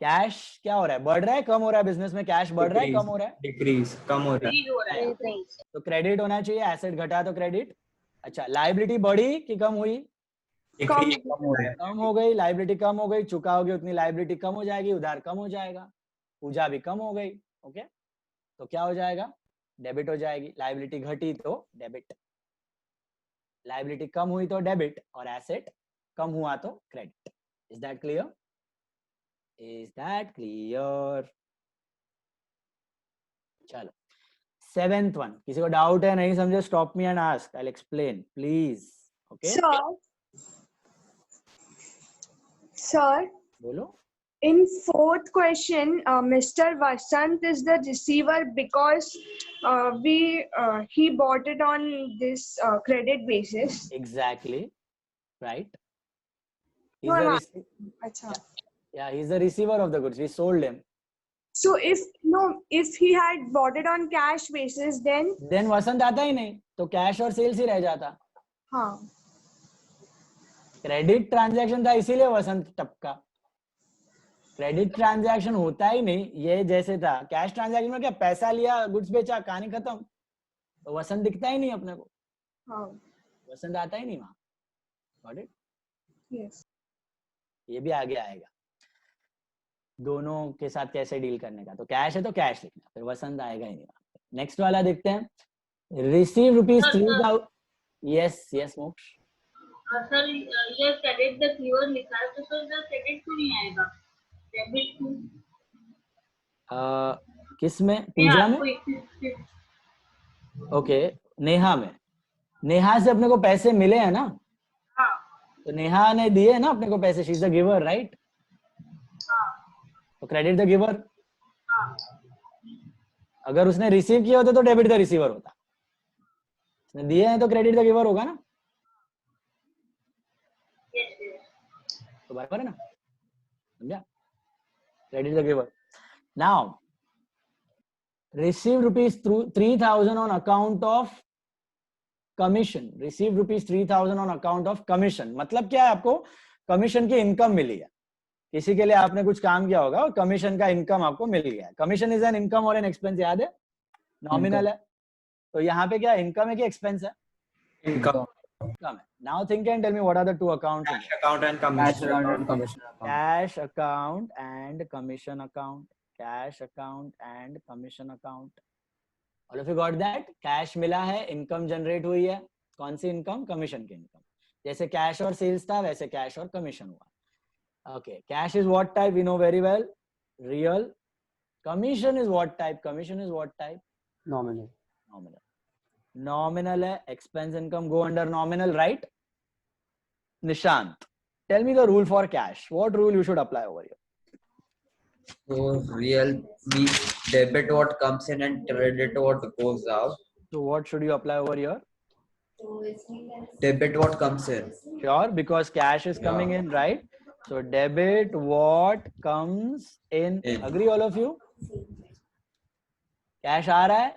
Cash क्या हो रहा है? बढ़ रहा है, कम हो रहा है? बिजनेस में कैश बढ़ रहा है, कम हो रहा है? डिक्रीज, कम हो रहा है। तो क्रेडिट होना चाहिए, एसेट घटा तो क्रेडिट। अच्छा, लायबिलिटी बढ़ी कि कम हुई? कम हो गई। लायबिलिटी कम हो गई, चुका होगी उतनी लायबिलिटी कम हो जाएगी, उधार कम हो जाएगा, पूजा भी कम हो गई। ओके, तो क्या हो जाएगा? डेबिट हो जाएगी। लायबिलिटी घटी तो डेबिट, लायबिलिटी कम हुई तो डेबिट, और एसेट कम हुआ तो credit. Is that clear? Is that clear? चलो, 7th वन। किसी को डाउट है, नहीं समझे, stop me and ask, I will explain please. Okay Sir, बोलो। in 4th question, Mr. Vasant is the receiver because he bought it on this credit basis. Exactly, right? He's No, the Acha. yeah, he's the receiver of the goods. We sold him. So if he had bought it on cash basis, then वसंत आता ही नहीं, तो cash और sales ही रह जाता। हाँ, credit transaction था इसीलिए वसंत टपका। क्रेडिट ट्रांजैक्शन होता ही नहीं, ये जैसे था कैश ट्रांजैक्शन में क्या, पैसा लिया, गुड्स बेचा, कहानी खत्म, तो वसंत दिखता ही नहीं अपने को। हाँ, वसंत आता ही नहीं वहां। Got it? yes. ये भी आगे आएगा, दोनों के साथ कैसे डील करने का। तो कैश है तो कैश लिखना, फिर वसंत आएगा ही नहीं। नेक्स्ट वाला देखते हैं, रिसीव रुपीज 3000। यस यस मोक्ष। सर ये क्रेडिट द गिवर लिखा है, तो सर इधर क्रेडिट क्यों नहीं आएगा? डेबिट क्यों? किस में? पूजा में? ओके, नेहा में। नेहा से अपने को पैसे मिले हैं ना, तो नेहा ने दिए ना अपने को पैसे, she is the giver, right? तो क्रेडिट द गिवर। अगर उसने रिसीव किया होता तो डेबिट द रिसीवर होता। उसने दिए हैं तो क्रेडिट द गिवर होगा ना, तो बराबर है ना? समझा? Credit the giver. Now receive rupees 3000 on account of commission. Receive rupees 3000 on account of commission, मतलब क्या है? आपको कमीशन की इनकम मिली है, किसी के लिए आपने कुछ काम किया होगा और कमीशन का इनकम आपको मिल गया है। कमीशन इज एन इनकम और एन एक्सपेंस, याद है? नॉमिनल है, तो यहाँ पे क्या इनकम है कि एक्सपेंस है? Income. Now think and tell me what are the two accounts? Cash account and commission account. Cash account and commission account. Cash account and commission account. All of you got that? Cash मिला है, income generate हुई है। कौन सी income? Commission की income. जैसे cash और sales था, वैसे कैश और कमीशन हुआ। Okay, cash is what type? We know very well. real. Commission is what type? Commission is what type? Nominal. Nominal. Nominal है. Expense income go under nominal, right? Nishant, tell me the rule for cash. What rule you should apply over here? So real means debit what comes in and credit what goes out. So what should you apply over here? Debit what comes in. Sure, because cash is coming in, right? So debit what comes in. Agree all of you? Cash aa raha hai?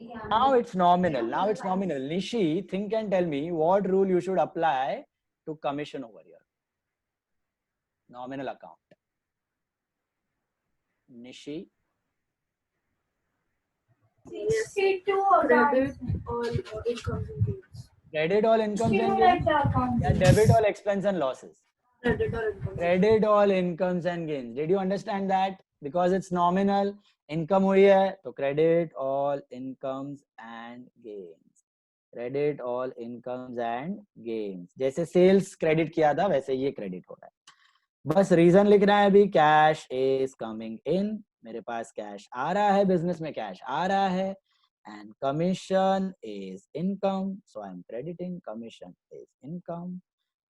Okay. Now it's nominal. Now it's nominal. Nishi, think and tell me what rule you should apply to commission over here. Nominal account. Nishi. Credit all incomes and gains. Credit all incomes and gains. Yeah, debit all expense and losses. Credit all incomes. Credit all incomes and gains. Did you understand that? Because it's nominal, income हुई है, तो credit all incomes and gains. Credit all incomes and gains. जैसे sales credit किया था, वैसे ये credit हो रहा है. बस reason लिखना है अभी. Cash is coming in. मेरे पास cash आ रहा है, business में cash आ रहा है. And commission is income, so I'm crediting. Commission is income.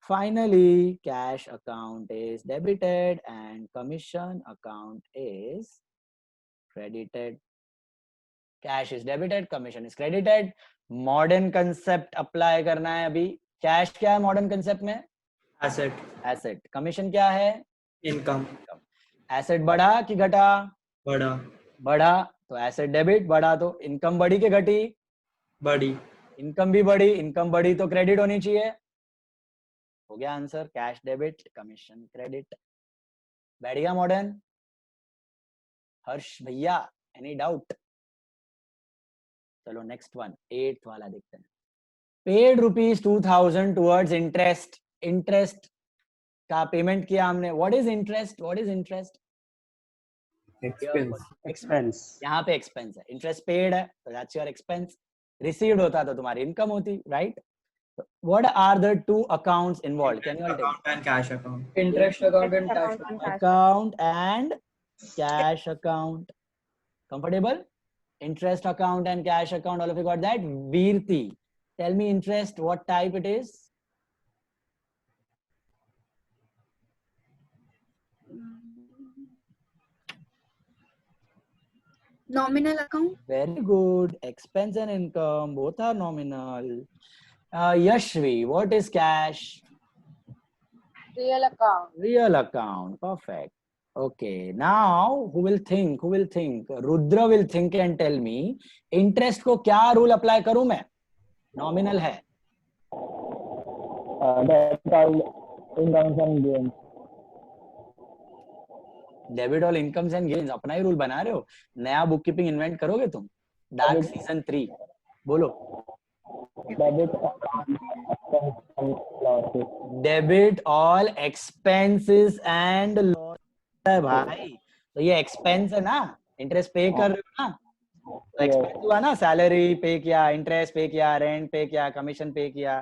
Finally, cash account is debited and commission account is credited. Cash is debited, commission is credited. Modern concept apply करना है अभी. Cash क्या है modern concept में? Asset. Asset. Commission क्या है? Income. Asset बढ़ा कि घटा? बढ़ा. बढ़ा तो asset debit, बढ़ा तो income बढ़ी कि घटी? बढ़ी. Income भी बढ़ी, income बढ़ी तो credit होनी चाहिए. हो गया answer. Cash debit, commission credit. बैठ गया मॉडर्न? हर्ष भैया, एनी डाउट? चलो नेक्स्ट वन, 8th वाला देखते हैं. Paid ₹2000 towards interest. इंटरेस्ट का पेमेंट किया हमने. What is interest? What is interest? Expense. यहाँ पे एक्सपेंस है. इंटरेस्ट पेड है तो दैट्स योर एक्सपेंस. रिसीव्ड होता तो तुम्हारी इनकम होती, right? What are the two accounts involved? Can you all tell me? Account and cash account. Interest account and cash account. Account and cash account. Comfortable? Interest account and cash account. All of you got that? Veerti, tell me interest. What type it is? Nominal account. Very good. Expense and income both are nominal. Yashvi, what is cash? Real account. Real account. Perfect. Okay. Now, who will think? Who will think? Rudra will think and tell me. Interest को क्या rule apply करूँ मैं? Nominal है. Debit all incomes and gains. Debit all incomes and gains. अपना ही rule बना रहे हो. नया book keeping invent करोगे तुम? Dark season 3. बोलो. Debit losses. Debit all expenses and losses है भाई. तो ये expense है ना? Interest pay कर रहे हो ना? तो expense हुआ ना? Salary pay किया, interest pay किया, rent pay किया, commission pay किया.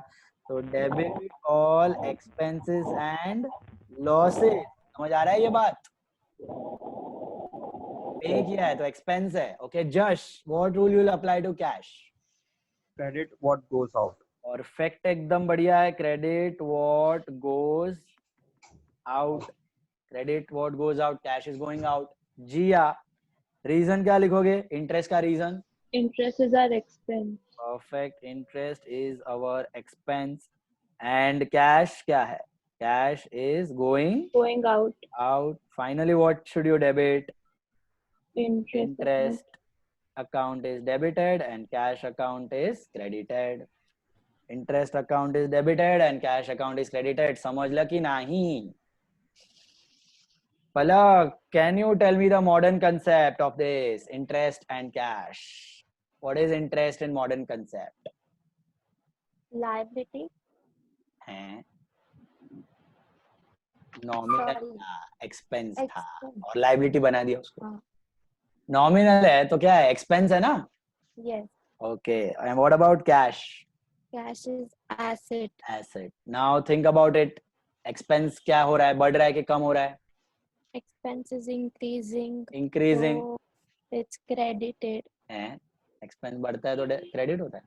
तो debit all expenses and losses. समझ आ रहा है ये बात? Pay किया है तो expense है. Okay, Josh, what rule you will apply to cash? Credit what goes out. Perfect, एकदम बढ़िया है. Credit what goes out. Credit what goes out. Cash is going out. Jiya, reason क्या लिखोगे? Interest का reason? Interest is our expense. Perfect. Interest is our expense. And cash क्या है? Cash is going out. Out. Finally, what should you debit? Interest. Account is debited and cash account is credited. Interest account is debited and cash account is credited. समझ ल कि नहीं? Palak, can you tell me the modern concept of this interest and cash? What is interest in modern concept? Liability. हैं? Nominal था, expense था और liability बना दिया उसको. Nominal है तो क्या है? Expense है ना? Yes. Okay. And what about cash? Cash is asset. Asset. Now think about it. Expense क्या हो रहा है? बढ़ रहा है कि कम हो रहा है? expense is increasing. Increasing. So it's credited. And expense बढ़ता है तो credit होता है.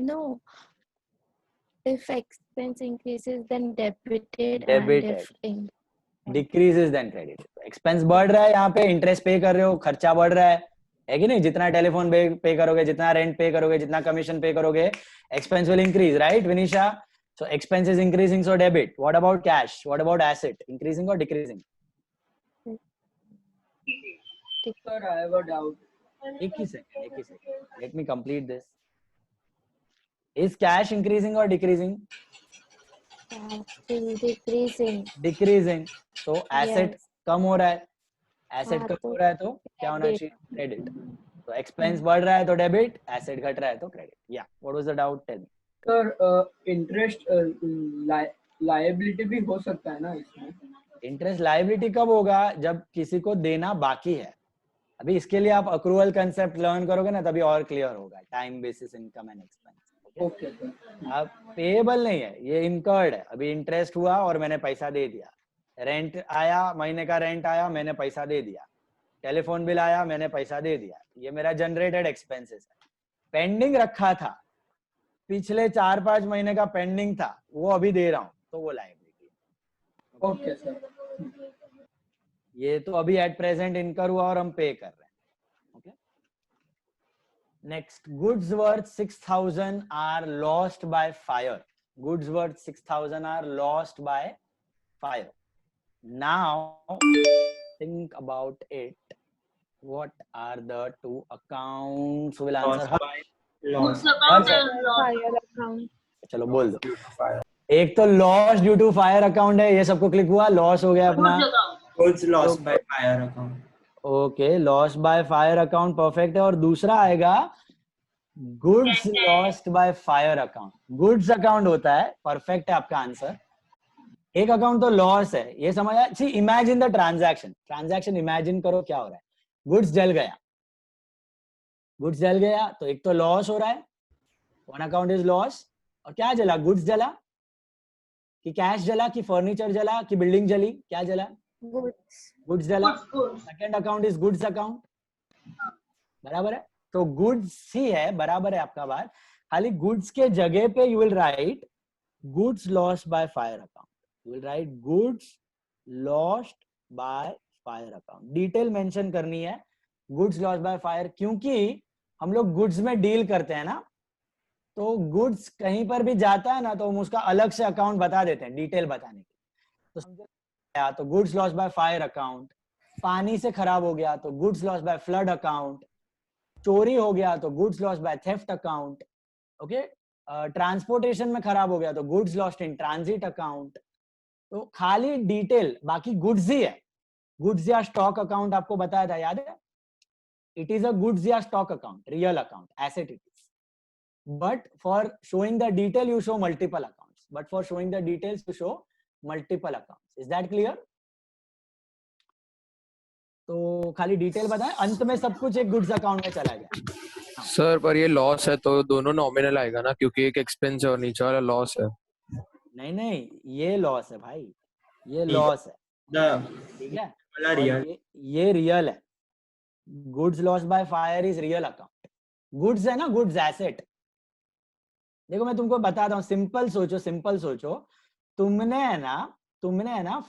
No. If expense increases, then debited. Debited. And if Decreases then credited. Expense बढ़ रहा है, यहाँ पे interest pay कर रहे हो, खर्चा बढ़ रहा है कि नहीं? जितना टेलीफोन पे करोगे, जितना रेंट पे करोगे, जितना कमीशन पे करोगे, expense will increase, right, Vinisha? So expense is increasing, so debit. What about cash? What about asset? Increasing or decreasing? Sir, I have a doubt. एक ही second. Let me complete this. Is cash increasing or decreasing? decreasing. Decreasing. So asset Yes. कम हो रहा है. Asset हाँ, कम तो हो रहा है तो क्या होना debit. चाहिए? Credit. So expense बढ़ रहा है तो debit, asset घट रहा है तो credit. Yeah. What was the doubt? Tell me. Sir interest liability भी हो सकता है ना इसमें? इंटरेस्ट लायबिलिटी कब होगा? जब किसी को देना बाकी है. अभी इसके लिए आप अक्रूवल कंसेप्ट लर्न करोगे ना, तभी और क्लियर होगा. Time basis income and expense. Okay sir. अब पेएबल नहीं है, ये इनकर्ड है. अभी इंटरेस्ट हुआ और मैंने पैसा दे दिया. रेंट आया, महीने का रेंट आया, मैंने पैसा दे दिया. टेलीफोन बिल आया, मैंने पैसा दे दिया. ये मेरा जनरेटेड एक्सपेंसेस है. पेंडिंग रखा था, पिछले 4-5 महीने का पेंडिंग था, वो अभी दे रहा हूँ, तो वो लायबिलिटी है. Okay sir. ये तो अभी एट प्रेजेंट इनकर हुआ और हम पे कर रहे हैं. Okay. Next, goods worth 6,000 are lost by fire. Goods worth 6,000 are lost by fire. Now think about it. What are the two accounts? Will answer. Goods account and loss. Fire account. चलो बोल दो. एक तो loss due to fire account है, ये सबको click हुआ. Loss हो गया अपना. Goods lost by fire account. Okay, loss by fire account perfect है. और दूसरा आएगा goods lost by fire account. Goods account होता है, परफेक्ट है आपका आंसर. एक अकाउंट तो लॉस है, ये समझ आया. सी, इमेजिन द ट्रांजैक्शन इमेजिन करो क्या हो रहा है. गुड्स जल गया. गुड्स जल गया तो एक तो लॉस हो रहा है, वन अकाउंट इज लॉस. और क्या जला? गुड्स जला कि कैश जला कि फर्नीचर जला कि बिल्डिंग जली? क्या जला? गुड्स जला. Second account is goods account. बराबर है. तो गुड्स ही है, बराबर है आपका बात. खाली गुड्स के जगह पे you will write goods lost by fire account. You will write goods lost by fire account. Detail mention करनी है goods lost by fire, क्योंकि हम लोग गुड्स में डील करते हैं ना, तो गुड्स कहीं पर भी जाता है ना, तो हम उसका अलग से अकाउंट बता देते हैं डिटेल बताने के. तो goods lost by fire account. पानी से खराब हो गया तो goods lost by flood account. चोरी हो गया तो goods lost by theft account. Okay. Transportation में खराब हो गया तो goods lost in transit account. तो खाली डिटेल, बाकी गुड्स ही है. गुड्स या स्टॉक अकाउंट आपको बताया था, याद है? इट इज अ गुड्स या stock account, real account, asset it is. But for showing the detail you show multiple accounts. But for showing the details you show multiple accounts. Is that clear? तो खाली detail बताएं, अंत में सब कुछ एक goods account में चला गया. सर पर ये लॉस है तो दोनों नॉमिनल आएगा ना, क्योंकि एक एक्सपेंस है और नीचे वाला लॉस है. नहीं, ये लॉस है भाई, ये लॉस है. ठीक है, ये रियल है. Goods loss by fire is real account. Goods है ना, गुड्स एसेट. देखो मैं तुमको बताता हूँ, सिंपल सोचो. तुमने है ना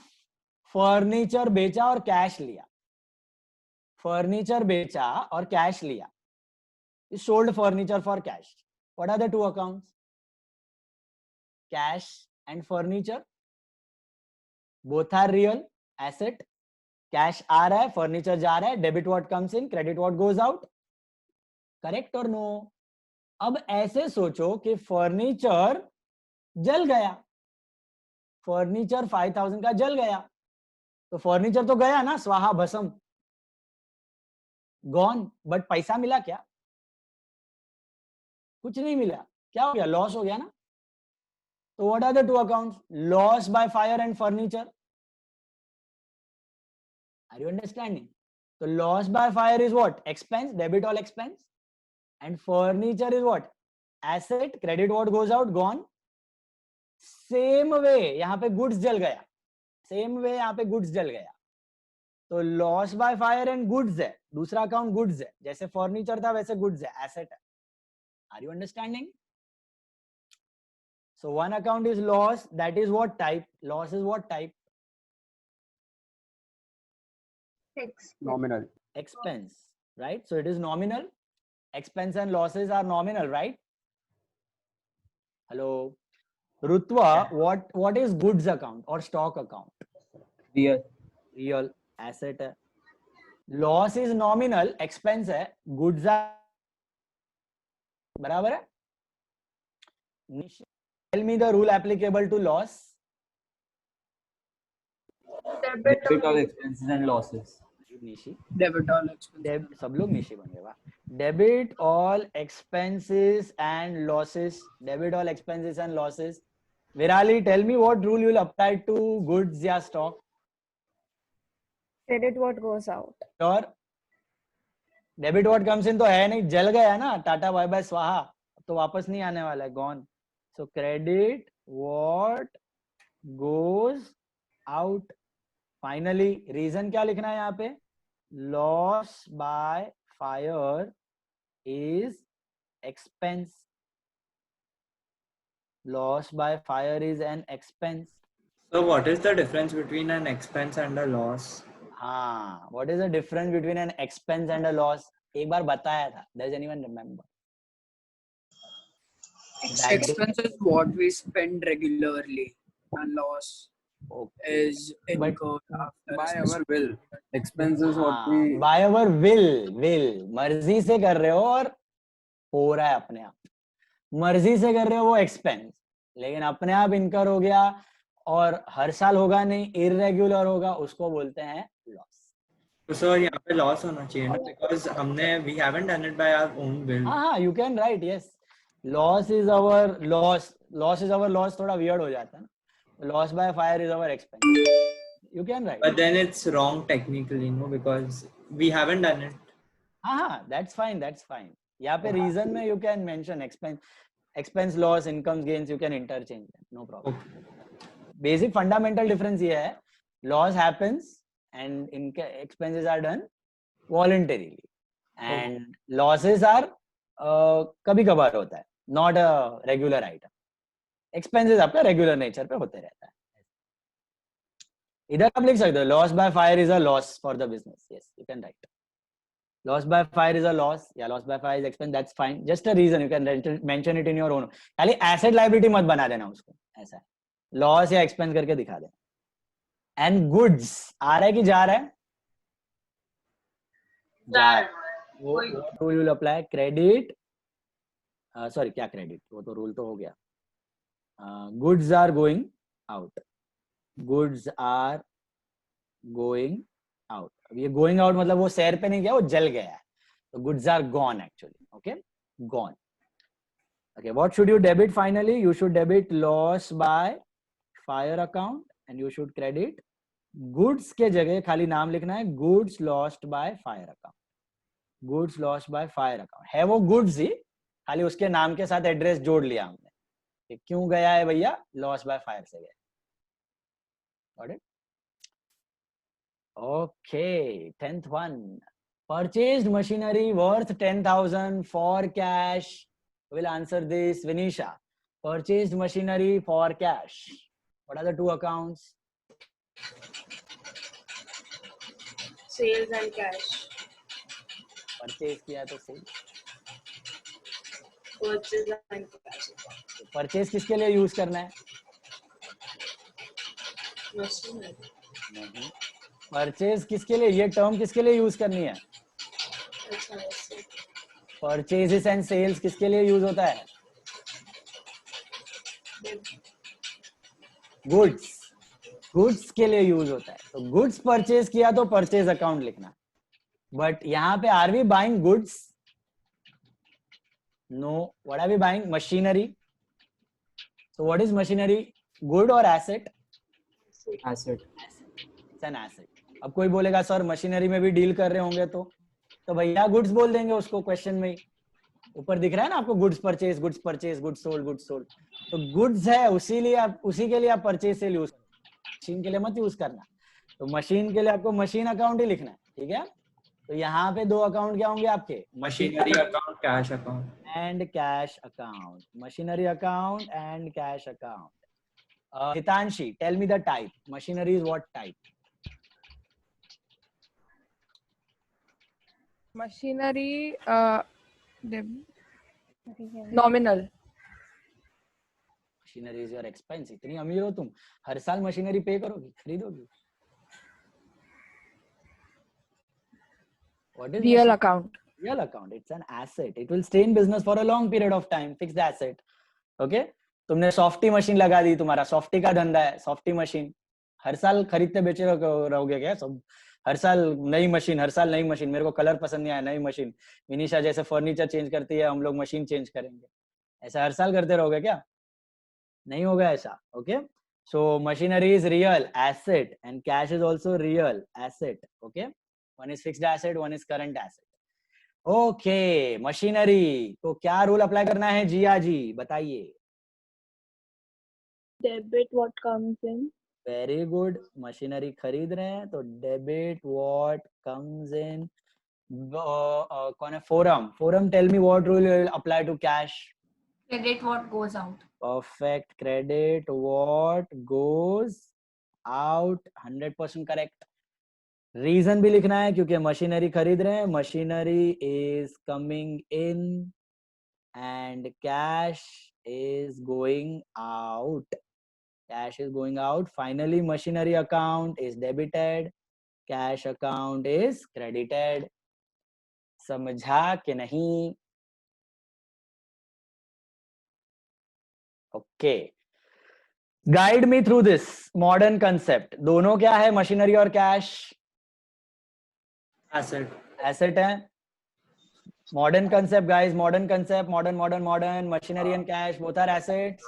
फर्नीचर बेचा और कैश लिया. फर्नीचर बेचा और कैश लिया. Sold furniture for cash. What are the two accounts? Cash and furniture, both are real asset. Cash आ रहा है, furniture जा रहा है. Debit what comes in, credit what goes out. Correct or no? अब ऐसे सोचो कि furniture जल गया. Furniture 5,000 का जल गया, तो furniture तो गया ना, स्वाहा भस्म, gone. बट पैसा मिला क्या? कुछ नहीं मिला. क्या हो गया? लॉस हो गया ना. So what are the two accounts? Loss by fire and furniture. Are you understanding? So loss by fire is what? Expense, debit all expense. And furniture is what? Asset, credit what goes out, gone. Same way, यहाँ पे goods जल गया. Same way यहाँ पे goods जल गया, तो loss by fire and goods है, दूसरा अकाउंट गुड्स है, जैसे फर्नीचर था वैसे गुड्स है, एसेट है. Are you understanding? So one account is loss. That is what type? Loss is what type? Nominal. Expense, right? So it is nominal. Expense and losses are nominal, right? Hello, Rutwa. What is goods account or stock account? Real asset है. Loss is nominal. Expense है. Goods are बराबर है. Tell me the rule applicable to loss. Debit all expenses and losses. Nishi. Debit all expenses. सब लोग निशी बन गए. वाह. Debit all expenses and losses. Debit all expenses and losses. Virali, tell me what rule you will apply to goods या stock. Credit what goes out. Sure. Debit what comes in तो है नहीं, जल गया ना, टाटा बाय बाय स्वाहा, तो वापस नहीं आने वाला है, gone. So credit what goes out. Finally, reason क्या लिखना है यहाँ पे? Loss by fire is expense. Loss by fire is an expense. So what is the difference between an expense and a loss? हाँ, what is the difference between an expense and a loss? एक बार बताया था. Does anyone remember? Expense is what we spend regularly, and loss is incurred after. By our will. Expense is what we. By our will. मर्जी से कर रहे हो और हो रहा है अपने आप. मर्जी से कर रहे हो वो एक्सपेंस, लेकिन अपने आप इनकर हो गया और हर साल होगा नहीं, इरेगुलर होगा, उसको बोलते हैं लॉस. तो सर यहाँ पे लॉस होना चाहिए ना, because हमने we haven't done it by our own will. हाँ, you can write yes. Loss is our loss. Loss is our loss थोड़ा weird हो जाता है ना. Loss by fire is our expense. You can write. But then it's wrong technically, no, because we haven't done it. हाँ, that's fine. That's fine. यहाँ पे reason में you can mention expense, loss, incomes, gains. You can interchange them. No problem. Basic fundamental difference ये है. Loss happens and expenses are done voluntarily, and losses are कभी कभार होता है, not a regular item. Expenses आपका regular nature पे होते रहता है. इधर आप लिख सकते हो loss by fire is a loss for the business. Yes, you can write. Loss by fire is a loss. Yeah, loss by fire is expense. That's fine. Just a reason. You can mention it in your own. खाली asset liability मत बना देना उसको. ऐसा है. Loss या expense करके दिखा देना. And goods आ रहा है कि जा रहा है? जा रहा है. What rule will apply? Credit. Sorry, क्या credit? वो तो rule तो हो गया. Goods are going out. Goods are going out. ये going out मतलब वो शहर पे नहीं गया, वो जल गया है. So goods are gone actually. Okay, gone. Okay, what should you debit finally? You should debit loss by fire account and you should credit goods के जगह खाली नाम लिखना है goods lost by fire account. Goods lost by fire account. है वो goods ही, खाली उसके नाम के साथ एड्रेस जोड़ लिया हमने. कि क्यों गया है भैया? Lost by fire से गया. Got it? Okay, 10th one. Purchased machinery worth 10,000 for cash. Will answer this, Vinisha. Purchased machinery for cash. What are the two accounts? Sales and cash. Purchase किया तो sale. Purchase and cash. Purchase किसके लिए use करना है? Machinery. नहीं. Purchase किसके लिए, ये टर्म किसके लिए यूज करनी है? अच्छा ऐसे. Purchases and sales किसके लिए यूज होता है? Goods. Goods के लिए यूज होता है. तो goods purchase किया तो purchase account लिखना. But यहाँ पे are we buying goods? No. What are we buying? Machinery. So what is machinery? Good or asset? Asset. It's an asset. अब कोई बोलेगा सर मशीनरी में भी डील कर रहे होंगे तो भैया गुड्स बोल देंगे उसको. क्वेश्चन में ऊपर दिख रहा है ना आपको goods purchase, goods purchase, goods sold, goods sold. तो गुड्स है उसी के लिए आप परचेज सेल यूज. मशीन के लिए मत यूज करना। तो मशीन के लिए आपको मशीन अकाउंट ही लिखना है, ठीक है। तो यहाँ पे 2 अकाउंट क्या होंगे आपके, machinery account, cash account and cash account, machinery account and cash account. Hitanshi, tell me the type, machinery is what type? Machinery, nominal. Machinery is your expense. इतनी अमीर हो तुम, हर साल मशीनरी पे करोगी, खरीदोगी? What is Real machine? account. Real account, it's an asset. It will stay in business for a long period of time. Fixed asset. Okay? तुमने सॉफ्टी मशीन लगा दी, तुम्हारा सॉफ्टी का धंधा है, सॉफ्टी मशीन हर साल खरीदते बेचे रहोगे क्या? सब हर साल नई मशीन, हर साल नई मशीन, मेरे को कलर पसंद नहीं आया, नई मशीन। विनीशा जैसे फर्नीचर चेंज करती है, हम लोग मशीन चेंज करेंगे, ऐसा हर साल करते रहोगे क्या? नहीं होगा ऐसा। Okay, so machinery is real asset and cash is also real asset. Okay, one is fixed asset, one is current asset. Okay, machinery को क्या रूल अप्लाई करना है जिया जी, बताइए। Debit what comes in. Very good, machinery खरीद रहे हैं तो debit what comes in. कौन है? Forum, Forum tell me what rule will apply to cash. Credit what goes out. Perfect, credit what goes out, 100% correct. Reason भी लिखना है क्योंकि मशीनरी खरीद रहे हैं, machinery is coming in and cash is going out, cash is going out. Finally machinery account is debited, cash account is credited. समझा कि नहीं? Okay, guide me through this modern concept. दोनों क्या है, मशीनरी और कैश? एसेट, एसेट है। Modern concept guys, modern concept, modern modern modern, machinery and cash both are assets.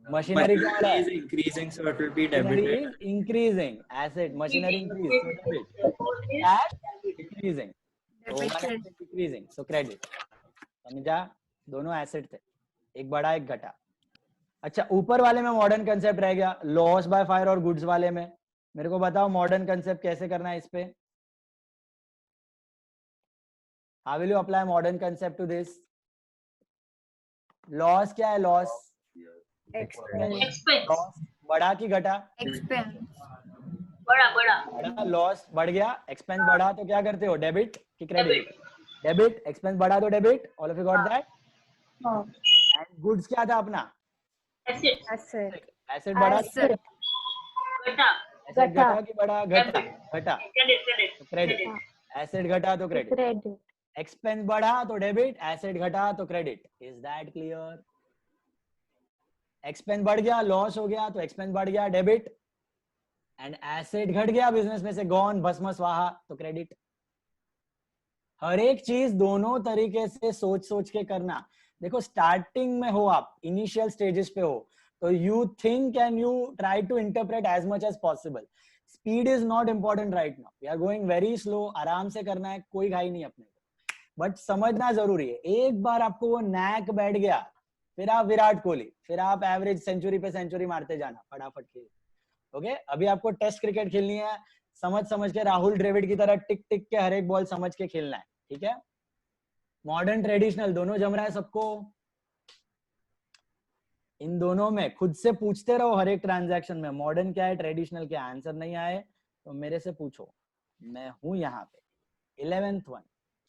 Machinery क्या हो रहा है? is increasing, so it will be debited. Increasing asset, machinery increase, so debit. Cash decreasing, decreasing, so credit. समझा? दोनों asset थे, एक बड़ा एक घटा। अच्छा, ऊपर वाले में मॉडर्न कंसेप्ट रह गया, लॉस बाय फायर और गुड्स वाले में मेरे को बताओ मॉडर्न कंसेप्ट कैसे करना है इस पे। How will you apply modern concept to this? Loss क्या है? लॉस एक्सपेंस, बढ़ा की घटा? Expense. बड़ा बड़ा बढ़ा, लॉस बढ़ गया, एक्सपेंस बढ़ा तो क्या करते हो, डेबिट की क्रेडिट? डेबिट, एक्सपेंस बढ़ा तो debit. All of you got that? And goods क्या था अपना? Asset, Asset. एसेट बढ़ा, घटा, एसेट घटा की बढ़ा? घटा, घटा क्रेडिट, क्रेडिट, क्रेडिट। एसेट घटा तो क्रेडिट, क्रेडिट। एक्सपेंस बढ़ा तो डेबिट, एसेट घटा तो credit. Is that clear? Expense बढ़ गया, लॉस हो गया तो एक्सपेंस बढ़ गया, डेबिट, एंड एसेट घट गया, बिजनेस में से गॉन, भस्म स्वाहा, तो क्रेडिट। हर एक चीज दोनों तरीके से सोच सोच के करना। देखो, स्टार्टिंग में हो आप, इनिशियल स्टेजेस पे हो, तो you think and you try to interpret as much as possible. Speed is not important right now, we are going very slow, आराम से करना है, कोई घाई नहीं अपने को, बट समझना जरूरी है। एक बार आपको वो नैक बैठ गया, फिर आप विराट कोहली, फिर आप एवरेज सेंचुरी पे सेंचुरी मारते जाना फटाफट खेल। ओके, अभी आपको टेस्ट क्रिकेट खेलनी है, समझ समझ के, राहुल द्रविड़ की तरह टिक टिक के हर एक बॉल समझ के खेलना है, ठीक है। मॉडर्न ट्रेडिशनल दोनों जम रहा है सबको। इन दोनों में खुद से पूछते रहो हर एक ट्रांजैक्शन में, मॉडर्न क्या है, ट्रेडिशनल क्या है। आंसर नहीं आए तो मेरे से पूछो, मैं हूं यहाँ पे। 11th one,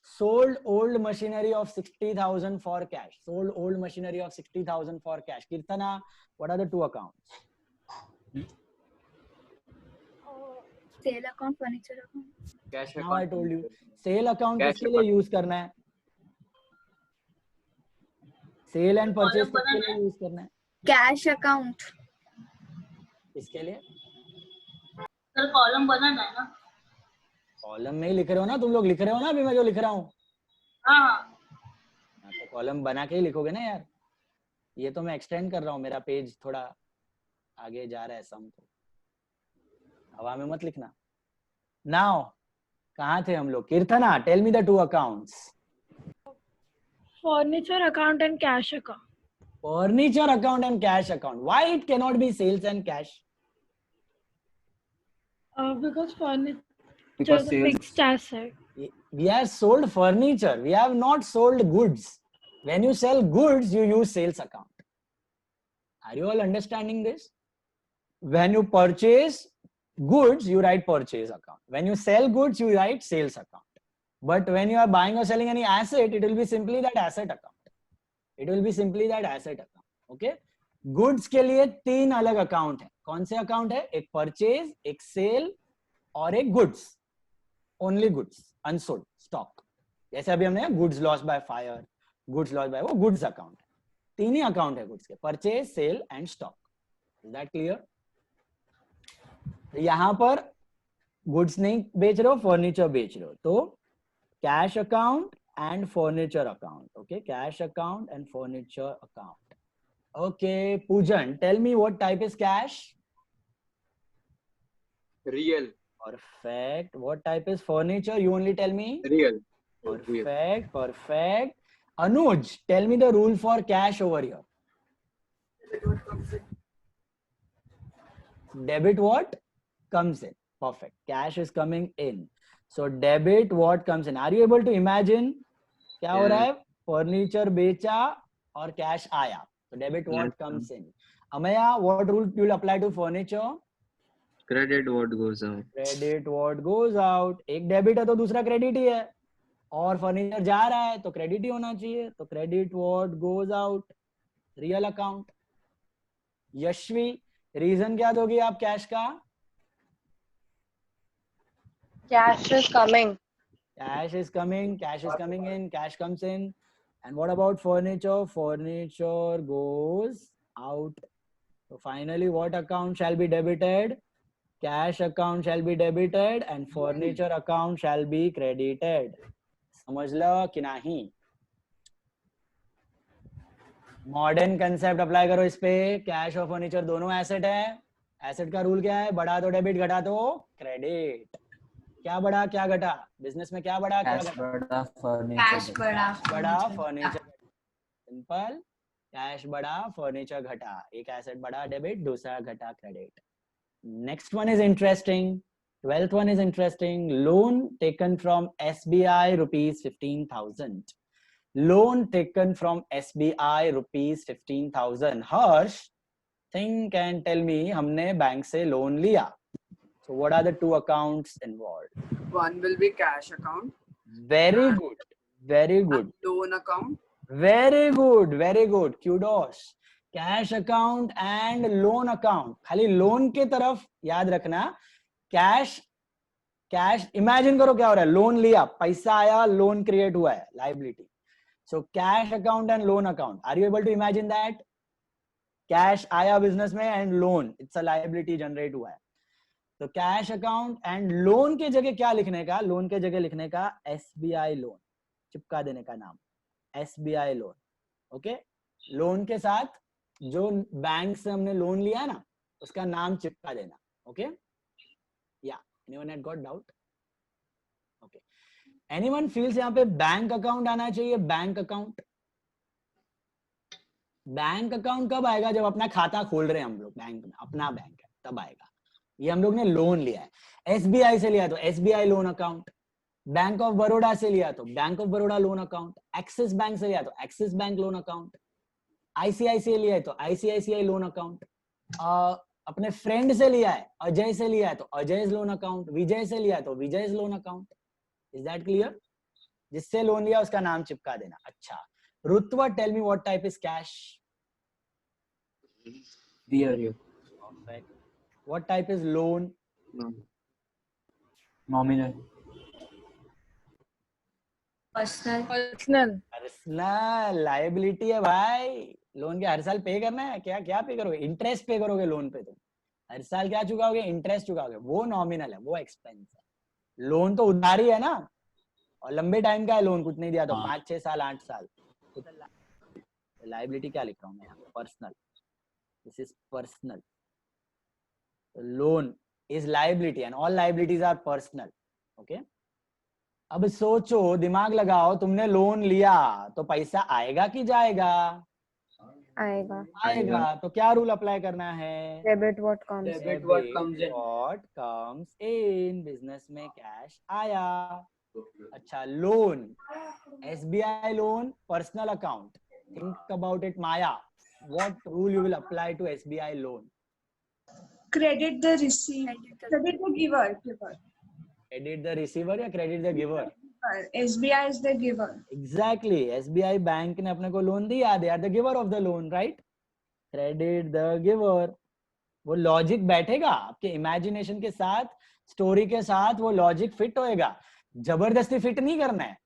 sold old machinery of 60,000 for cash. Sold old machinery of 60,000 for cash. Kirtana, what are the two accounts? Sale account, furniture account. Cash Now account. I told you. Sale account Cash किसके लिए account. Use करना है? Cell and purchase किसके लिए use करना है? Cash account. किसके लिए? सर कॉलम बनाना है ना? कॉलम में ही लिख रहे हो ना तुम लोग, लिख रहे हो ना अभी मैं जो लिख रहा हूँ। हाँ, तो कॉलम बना के ही लिखोगे ना यार। ये तो मैं एक्सटेंड कर रहा हूँ, मेरा पेज थोड़ा आगे जा रहा है, सम तो हवा में मत लिखना। नाउ कहाँ थे हम लोग? Keertana, tell me the two accounts. Furniture account and cash account. Furniture account and cash account. Why it cannot be sales and cash? Because furniture Because is a sales. fixed asset. We have sold furniture. We have not sold goods. When you sell goods, you use sales account. Are you all understanding this? When you purchase goods, you write purchase account. When you sell goods, you write sales account. But when you are buying or selling any asset, it will be simply that asset account. It will be simply that asset account. Okay? Goods के लिए 3 अलग account है. कौन से account है? एक purchase, एक sale और एक goods. Only goods, unsold stock. जैसे अभी हमने goods lost by fire, goods lost by वो goods account है. 3 ही account है goods के, purchase, sale and stock. Is that clear? यहाँ पर goods नहीं बेच रहे हो, furniture बेच रहे हो, तो cash account and furniture account. Okay, cash account and furniture account. Okay, Poojan, tell me what type is cash? Real. Perfect. What type is furniture? You only tell me. Real. Perfect. Perfect. Anuj, tell me the rule for cash over here. Debit what comes in. Perfect. Cash is coming in. So debit what comes in. Are you able to imagine? क्या हो रहा है? Furniture बेचा और cash आया. So debit what comes in. Amaya, what rule you will apply to furniture? Credit what goes out. Credit what goes out. एक debit है तो दूसरा credit ही है. और furniture जा रहा है तो credit ही होना चाहिए. तो credit what goes out. Real account. Yashvi, reason क्या दोगी आप cash का? Cash is coming. Cash is coming. Cash is coming in. Cash comes in. And what about furniture? Furniture goes out. So finally, what account shall be debited? Cash account shall be debited and furniture account shall be credited. समझ लो कि नहीं? Modern concept apply करो इस पे. Cash और furniture दोनों asset है. एसेट का रूल क्या है? बढ़ा तो डेबिट, घटा तो क्रेडिट. क्या बढ़ा क्या घटा? बिजनेस में क्या बढ़ा क्या घटा? बढ़ा फर्नीचर. बढ़ा फर्नीचर. सिंपल. कैश बढ़ा फर्नीचर घटा. एक एसेट बढ़ा डेबिट, दूसरा घटा credit. Next one is interesting. 12th one is interesting. Loan taken from SBI rupees 15,000. Loan taken from SBI rupees 15,000. Harsh, think and tell me, हमने bank से loan लिया. So what are the two accounts involved? One will be cash account. Very good. Very good. Loan account. Very good. Very good. Kudos. Cash account and loan account. खाली loan के तरफ याद रखना. Cash imagine करो क्या हो रहा है. लोन लिया, पैसा आया, लोन क्रिएट हुआ है, liability. So cash account and loan account. Are you able to imagine that? Cash आया बिजनेस में and loan, it's a liability generate हुआ है. तो कैश अकाउंट एंड लोन के जगह क्या लिखने का? लोन के जगह लिखने का एसबीआई लोन. चिपका देने का नाम एसबीआई लोन. ओके, लोन के साथ जो बैंक से हमने लोन लिया है ना, उसका नाम चिपका देना. ओके, या anyone had got doubt? Okay, anyone feels यहाँ पे बैंक अकाउंट आना चाहिए. Bank account. बैंक अकाउंट कब आएगा? जब अपना खाता खोल रहे हैं हम लोग बैंक में, अपना बैंक है, तब आएगा. ये हम लोग ने लोन लिया है. एसबीआई से लिया तो SBI loan account. Bank of Baroda से लिया तो bank of Baroda loan account. Axis bank से लिया तो axis bank loan account. ICICI लिया है तो आईसीआईसीआई लोन अकाउंट. अपने फ्रेंड से लिया है, अजय से लिया है तो अजय लोन अकाउंट. विजय से लिया है तो Vijay loan account. Is that clear? जिससे लोन लिया उसका नाम चिपका देना. अच्छा, Rutva, tell me what type is cash? Real. What type is loan? Nominal. Personal. Liability है भाई. लोन के हर साल पे करना है. क्या क्या पे करोगे? इंटरेस्ट पे करोगे लोन पे. तुम हर साल क्या चुकाओगे? इंटरेस्ट चुकाओगे. वो नॉमिनल है, वो एक्सपेंस है. लोन तो उधारी है ना, और लंबे टाइम का है लोन. कुछ नहीं दिया तो 5, 6 साल, 8 साल. लायबिलिटी क्या लिख रहा हूँ मैं यहाँ पे? Personal. This is personal. Loan is liability and all liabilities are personal. Okay, अब सोचो, दिमाग लगाओ, तुमने लोन लिया तो पैसा आएगा कि जाएगा? आएगा। तो क्या रूल अप्लाई करना है? Debit what comes Debit what comes in. what comes in। Business में कैश आया। अच्छा, loan, SBI loan, personal account. Think about it Maya, what rule you will apply to SBI loan? Credit the receiver. Credit the giver. Credit the receiver या credit the giver? SBI is the giver. Exactly. SBI bank ने अपने को loan दिया, they are the giver of the loan, right? Credit the giver. वो logic बैठेगा आपके imagination के साथ, स्टोरी के साथ, वो लॉजिक फिट होएगा। जबरदस्ती फिट नहीं करना है।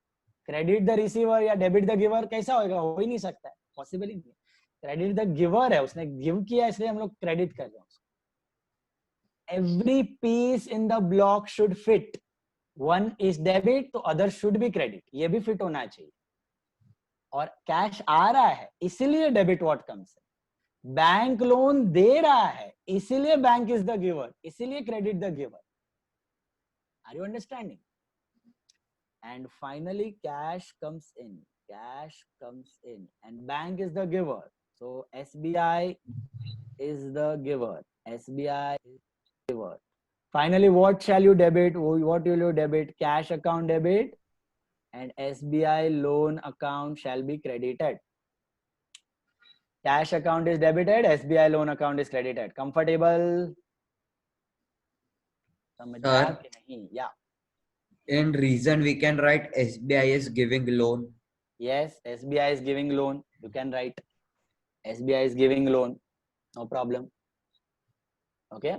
क्रेडिट द रिसीवर या डेबिट द गिवर कैसा होएगा? हो ही नहीं सकता है, पॉसिबल ही नहीं। क्रेडिट द गिवर है, उसने गिव किया इसलिए हम लोग क्रेडिट कर रहे हैं उसको। Every piece in the block should fit. One is debit तो अदर शुड बी क्रेडिट, ये भी फिट होना चाहिए। और कैश आ रहा है इसीलिए डेबिट व्हाट कम्स है। बैंक लोन दे रहा है इसीलिए बैंक इज द गिवर, इसीलिए credit the giver. Are you understanding? And finally cash comes in, and bank is the giver, so SBI is the giver, SBI is the giver. Finally, what shall you debit? What will you debit? Cash account debit and SBI loan account shall be credited. Cash account is debited, SBI loan account is credited. Comfortable? समझा कि नहीं? Yeah. In reason we can write SBI is giving loan. Yes, SBI is giving loan. You can write SBI is giving loan. No problem. Okay.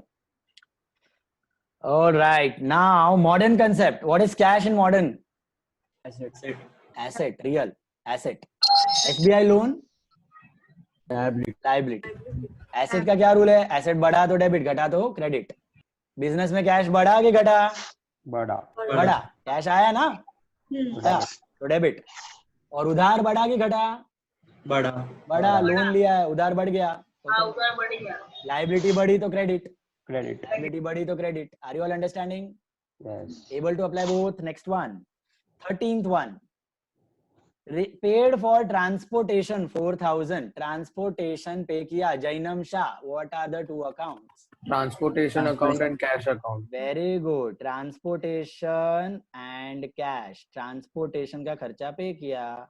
All right. Now modern concept. What is cash in modern? Asset. Real asset. SBI loan. Liability. Asset का क्या rule है? Asset बढ़ा तो debit, घटा तो credit. Business में cash बढ़ा कि घटा? बढ़ा। कैश आया ना, आया तो डेबिट। और उधार बढ़ा कि घटा? बढ़ा। लोन लिया है, उधार बढ़ गया उधार बढ़ गया। लाइबिलिटी बढ़ी तो क्रेडिट, लाइबिलिटी बढ़ी तो credit. Are you all understanding? Yes. Able to apply both? Next one, 13th one. Paid for transportation 4,000. Transportation pay किया Jainam Shah. What are the two accounts? Transportation account and cash account. Very good. Transportation and cash. Transportation का खर्चा पे किया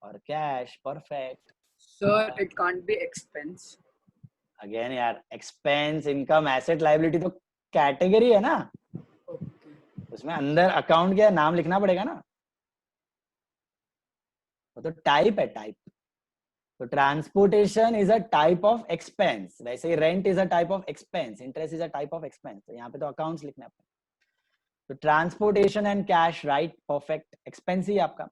और cash perfect. Sir, it can't be expense. Again यार, expense, income, asset, liability तो category है ना, उसमें अंदर account के नाम लिखना पड़ेगा ना, वो तो type है, type. So transportation is a type of expense. वैसे ही rent is a type of expense. Interest is a type of expense. तो यहाँ पे तो accounts लिखना पड़ेगा. So transportation and cash, right? Perfect. Expense ही आपका.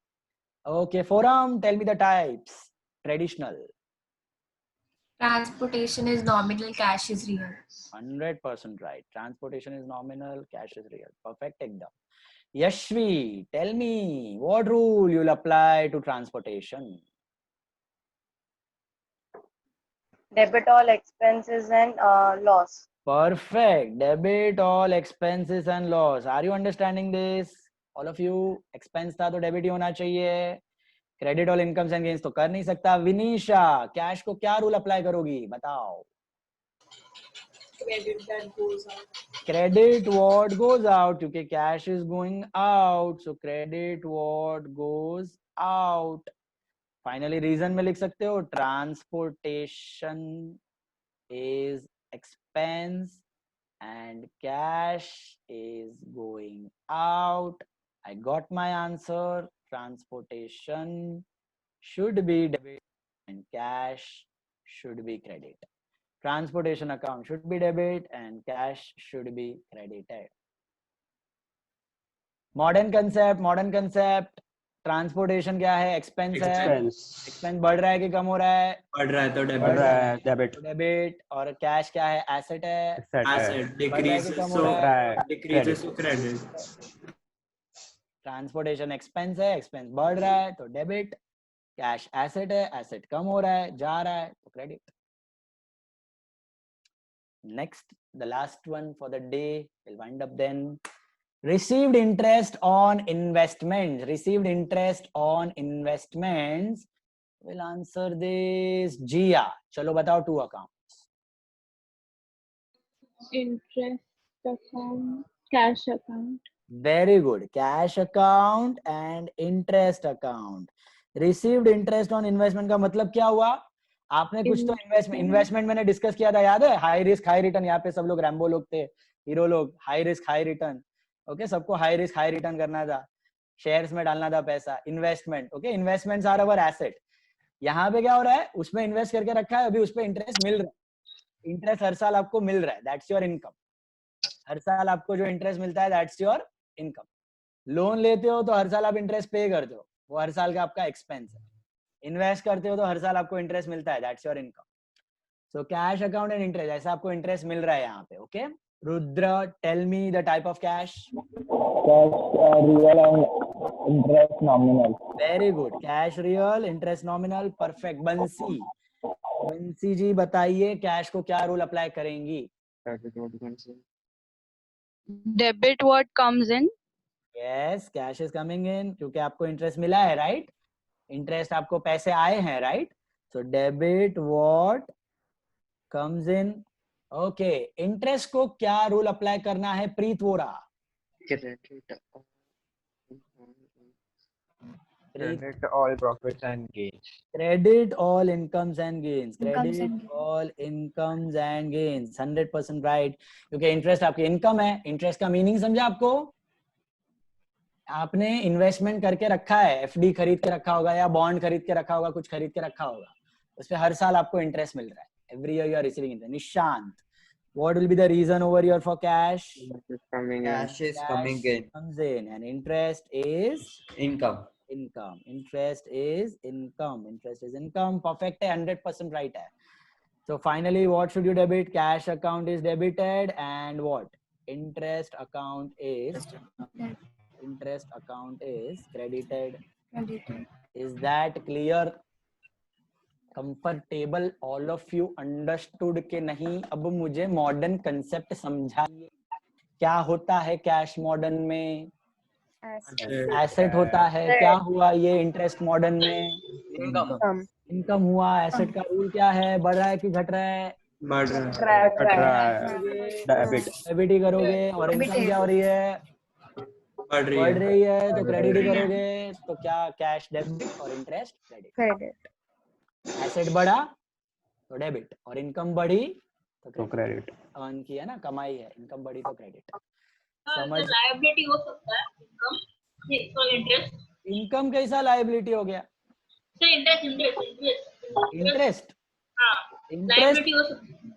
Okay, forum. Tell me the types. Traditional. Transportation is nominal, cash is real. 100% right. Transportation is nominal, cash is real. Perfect. Ekdam. Yashvi, tell me what rule you will apply to transportation. Debit all expenses and loss. Perfect. Debit all expenses and loss. Are you understanding this? All of you, expense था तो debit ही होना चाहिए. Credit all incomes and gains तो कर नहीं सकता. विनीशा, cash को क्या rule apply करोगी? बताओ. Credit that goes out. Credit what goes out, क्योंकि cash is going out. So credit what goes out. Finally, reason में लिख सकते हो. Transportation is expense and cash is going out. I got my answer. Transportation should be debit and cash should be credit. Transportation account should be debit and cash should be credited. Modern concept. Transportation क्या है? Expense है. Expense बढ़ रहा है कि कम हो रहा है? बढ़ रहा है तो डेबिट. डेबिट. और कैश क्या है? एसेट है. Asset. Decreases to credit. Transportation expense है, एक्सपेंस बढ़ रहा है तो डेबिट. कैश एसेट है, एसेट कम हो रहा है, जा रहा है तो credit. Next, the last one for the day. Will wind up then. Received interest on investments. Received interest on investments will answer this. Jia, चलो बताओ 2 accounts. Interest account, cash account. Very good. Cash account and interest account. Received interest on investment का मतलब क्या हुआ? आपने कुछ तो investment मैंने डिस्कस किया था, याद है? High risk high return. यहाँ पे सब लोग रैम्बो लोग थे, हीरो लोग. High risk high return. Okay, सबको हाई रिस्क हाई रिटर्न करना था, शेयर्स में डालना था पैसा. Investment. Okay, investments are our asset. यहाँ पे क्या हो रहा है? उसमें इन्वेस्ट करके रखा है, अभी उस पे इंटरेस्ट मिल रहा है. इंटरेस्ट हर साल आपको मिल रहा है, दैट्स योर इनकम. हर साल आपको जो इंटरेस्ट मिलता है, दैट्स योर इनकम. लोन लेते हो तो हर साल आप इंटरेस्ट पे करते हो, वो हर साल का आपका एक्सपेंस है. इन्वेस्ट करते हो तो हर साल आपको इंटरेस्ट मिलता है, that's your income. So cash account and interest, ऐसा आपको इंटरेस्ट मिल रहा है यहाँ पे. Okay, Rudra, tell me the type of cash. Real and interest nominal. Very good. Cash real, interest nominal. Perfect. Bansi ji बताइए कैश को क्या रूल अप्लाई करेंगी? Debit what comes in. Yes, cash is coming in, क्योंकि आपको इंटरेस्ट मिला है, right? Interest आपको पैसे आए हैं, right? So debit what comes in. Okay, interest को क्या रूल अप्लाई करना है प्रीत Vora? Credit all profits and gains. Credit all incomes and gains. Incomes Credit and gains. all incomes and gains. 100% right. क्योंकि interest आपकी इनकम है. Interest का meaning समझा आपको? आपने इन्वेस्टमेंट करके रखा है, एफडी खरीद के रखा होगा या बॉन्ड खरीद के रखा होगा, कुछ खरीद के रखा होगा, उस पे हर साल आपको इंटरेस्ट मिल रहा है. Every year you are receiving interest. Nishant, what will be the reason over here for cash? Cash is coming in. Comes in, and interest is Income. income. Interest is income. Interest is income. Perfect है, 100% right है. So finally, what should you debit? Cash account is debited, and what? Interest account is credited. Credited. Is that clear? Comfortable? All of you understood के नहीं? अब मुझे modern concept समझाइए. क्या होता है कैश मॉडर्न में? एसेट होता है. क्या हुआ ये इंटरेस्ट मॉडर्न में? इनकम हुआ. एसेट का रूल क्या है? बढ़ रहा है कि घट रहा है? घट रहा है. डेबिट ही करोगे. और इनकम क्या हो रही है? बढ़ रही है. तो क्रेडिट ही करोगे. तो क्या कैश डेबिट और इंटरेस्ट क्रेडिट. एसेट बढ़ा तो डेबिट, और इनकम बढ़ी तो क्रेडिट. अर्न किया ना, कमाई है. इनकम बढ़ी तो क्रेडिट. समझ? लायबिलिटी हो सकता है इनकम. इंटरेस्ट. इनकम कैसा लायबिलिटी हो गया? इंटरेस्ट.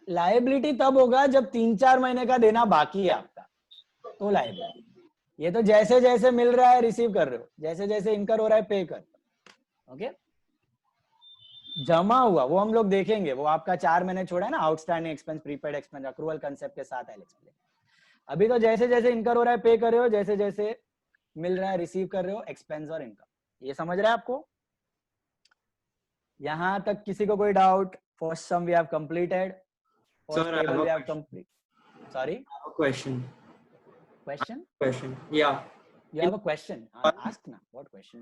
लायबिलिटी तब होगा जब 3-4 महीने का देना बाकी है आपका, तो लायबिलिटी. ये तो जैसे जैसे मिल रहा है रिसीव कर रहे हो, जैसे जैसे इनकर हो रहा है पे कर. ओके, जमा हुआ वो हम लोग देखेंगे. वो आपका 4 महीने छोड़ा है ना, outstanding expense, prepaid expense, accrual concept के साथ. अभी तो जैसे जैसे इनकर हो रहा है पे कर रहे हो, जैसे जैसे मिल रहा है रिसीव कर रहे हो, एक्सपेंस और इनकम. ये समझ रहे हैं आपको? यहां तक किसी को कोई doubt? First sum we have completed. First table we have complete. Sorry, Question. Yeah. You have a question? Ask na. What question?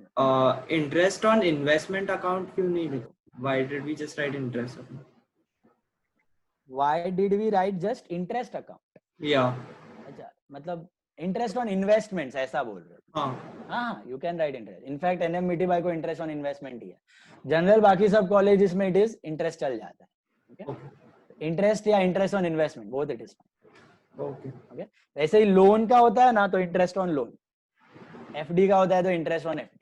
Interest on investment account क्यों नहीं लिखा? Why did we just write interest account? Why did we write just interest account? Yeah. अच्छा, मतलब interest on investments ऐसा बोल रहे हो? हाँ, you can write interest. In fact, NMBTY को interest on investment ही है. General बाकी सब colleges में it is interest चल जाता है. Okay? Interest या interest on investment, both it is fine. Okay? वैसे ही लोन का होता है ना, तो interest on loan. FD का होता है तो interest on FD.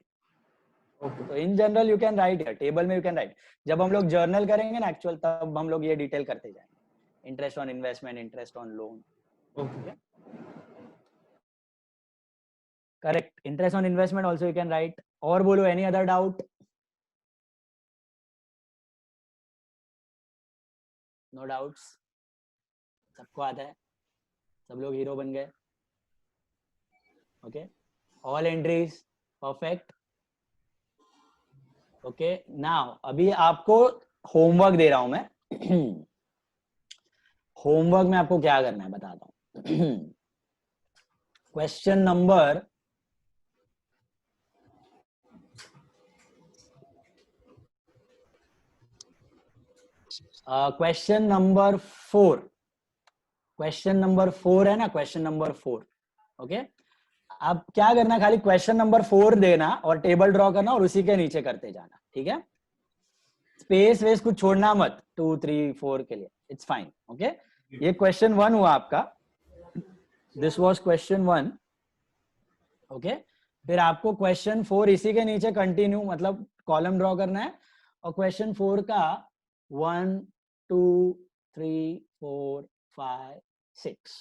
तो in general you can right here, table में यू कैन राइट. जब हम लोग जर्नल करेंगे ना एक्चुअल, तब हम लोग ये डिटेल करते जाएंगे. Interest on investment, interest on loan. Correct. Interest on investment also you can write. और बोलो, any other doubt? No doubts? सबको आता है? सब लोग हीरो बन गए? Okay, all entries perfect. Okay, now अभी आपको होमवर्क दे रहा हूं मैं. होमवर्क में आपको क्या करना है बताता हूं. Question number question number 4, question number 4 है ना, क्वेश्चन नंबर 4. ओके, अब क्या करना, खाली क्वेश्चन नंबर 4 देना और टेबल ड्रॉ करना और उसी के नीचे करते जाना. ठीक है, स्पेस वेस कुछ छोड़ना मत 2 3 4 के लिए. It's fine. ओके, ये क्वेश्चन 1 हुआ आपका. This was question 1. ओके, फिर आपको क्वेश्चन 4 इसी के नीचे कंटिन्यू, मतलब कॉलम ड्रॉ करना है. और क्वेश्चन 4 का 1 2 3 4 5 6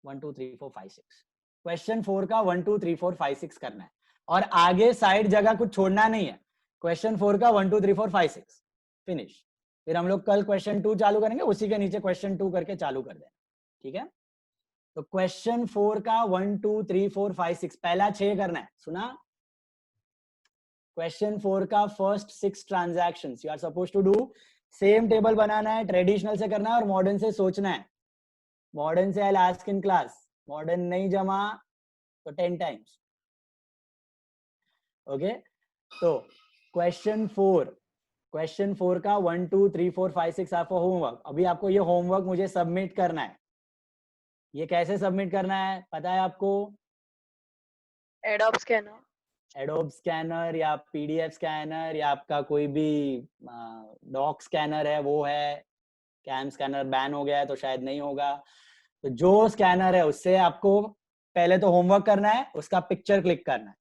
1 2 3 4 5 6 क्वेश्चन 4 का 1 2 3 4 5 6 करना है. और आगे साइड जगह कुछ छोड़ना नहीं है. क्वेश्चन 4 का 1 2 3 4 5 6 फिनिश. फिर हम लोग कल क्वेश्चन 2 चालू करेंगे, उसी के नीचे क्वेश्चन 2 करके चालू कर देना. ठीक है, तो क्वेश्चन 4 का 1 2 3 4 5 6 पहला 6 करना है. सुना? क्वेश्चन 4 का first 6 transactions you are suppose to do. Same table बनाना है, ट्रेडिशनल से करना है और मॉडर्न से सोचना है. मॉडर्न से I ask in class, modern नहीं जमा तो 10 टाइम्स. ओके, तो क्वेश्चन 4 का 1 2 3 4 5 6 आपका होमवर्क. अभी आपको ये होमवर्क मुझे सबमिट करना है. ये कैसे सबमिट करना है पता है आपको? एडोब स्कैनर, एडोब स्कैनर या पीडीएफ स्कैनर या आपका कोई भी डॉक स्कैनर है वो है. कैम स्कैनर बैन हो गया है तो शायद नहीं होगा. तो जो स्कैनर है उससे आपको पहले तो होमवर्क करना है, उसका पिक्चर क्लिक करना है.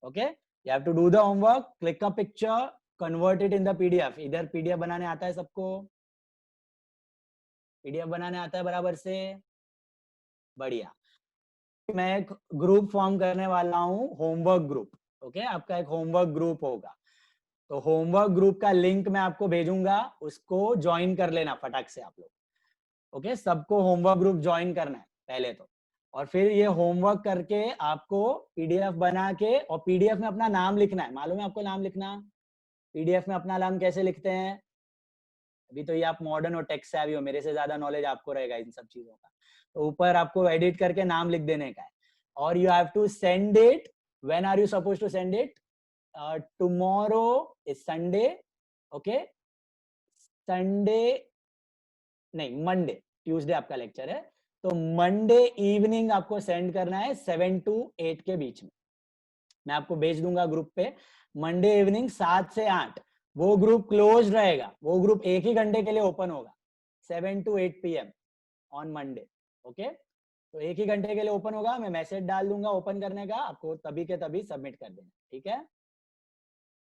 Okay, you have to do the homework, click a picture, convert it in the PDF. इधर पीडीएफ बनाने आता है सबको? पीडीएफ बनाने आता है बराबर से? बढ़िया. मैं एक ग्रुप फॉर्म करने वाला हूँ, होमवर्क ग्रुप. ओके, आपका एक होमवर्क ग्रुप होगा. तो होमवर्क ग्रुप का लिंक मैं आपको भेजूंगा, उसको ज्वाइन कर लेना फटाक से आप लोग. ओके, सबको होमवर्क ग्रुप ज्वाइन करना है पहले तो. और फिर ये होमवर्क करके आपको पीडीएफ बना के, और पीडीएफ में अपना नाम लिखना है. मालूम है आपको नाम लिखना? पीडीएफ में अपना नाम कैसे लिखते हैं? अभी तो ये आप मॉडर्न और टेक सेवी हो, मेरे से ज्यादा नॉलेज आपको रहेगा इन सब चीजों का. तो ऊपर आपको एडिट करके नाम लिख देने का है. और you have to send it. When are you suppose to send it? Tomorrow is Sunday. Okay, Sunday नहीं, मंडे, ट्यूसडे आपका लेक्चर है, तो मंडे इवनिंग आपको सेंड करना है 7 to 8 के बीच में. मैं आपको भेज दूंगा ग्रुप पे. मंडे इवनिंग 7 से 8 वो ग्रुप क्लोज रहेगा. वो ग्रुप 1 ही घंटे के लिए ओपन होगा, 7 to 8 PM on Monday. Okay, तो 1 ही घंटे के लिए ओपन होगा. मैं मैसेज डाल दूंगा ओपन करने का, आपको तभी के तभी सबमिट कर देना. ठीक है,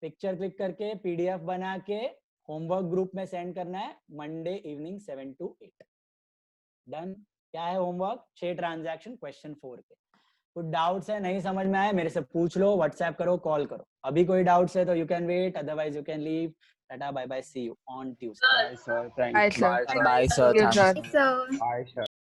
पिक्चर क्लिक करके पीडीएफ बना के होमवर्क ग्रुप में सेंड करना है मंडे इवनिंग 7 to 8. डन. क्या है होमवर्क? 6 ट्रांजैक्शन क्वेश्चन 4 के. कुछ डाउट्स है, नहीं समझ में आया, मेरे से पूछ लो, व्हाट्सएप करो, कॉल करो. अभी कोई डाउट्स है तो you can wait, otherwise you can leave. Tata, bye bye, see you on Tuesday. Bye sir, thank you. Bye sir. Bye sir. Thank you, sir. So Bye sir.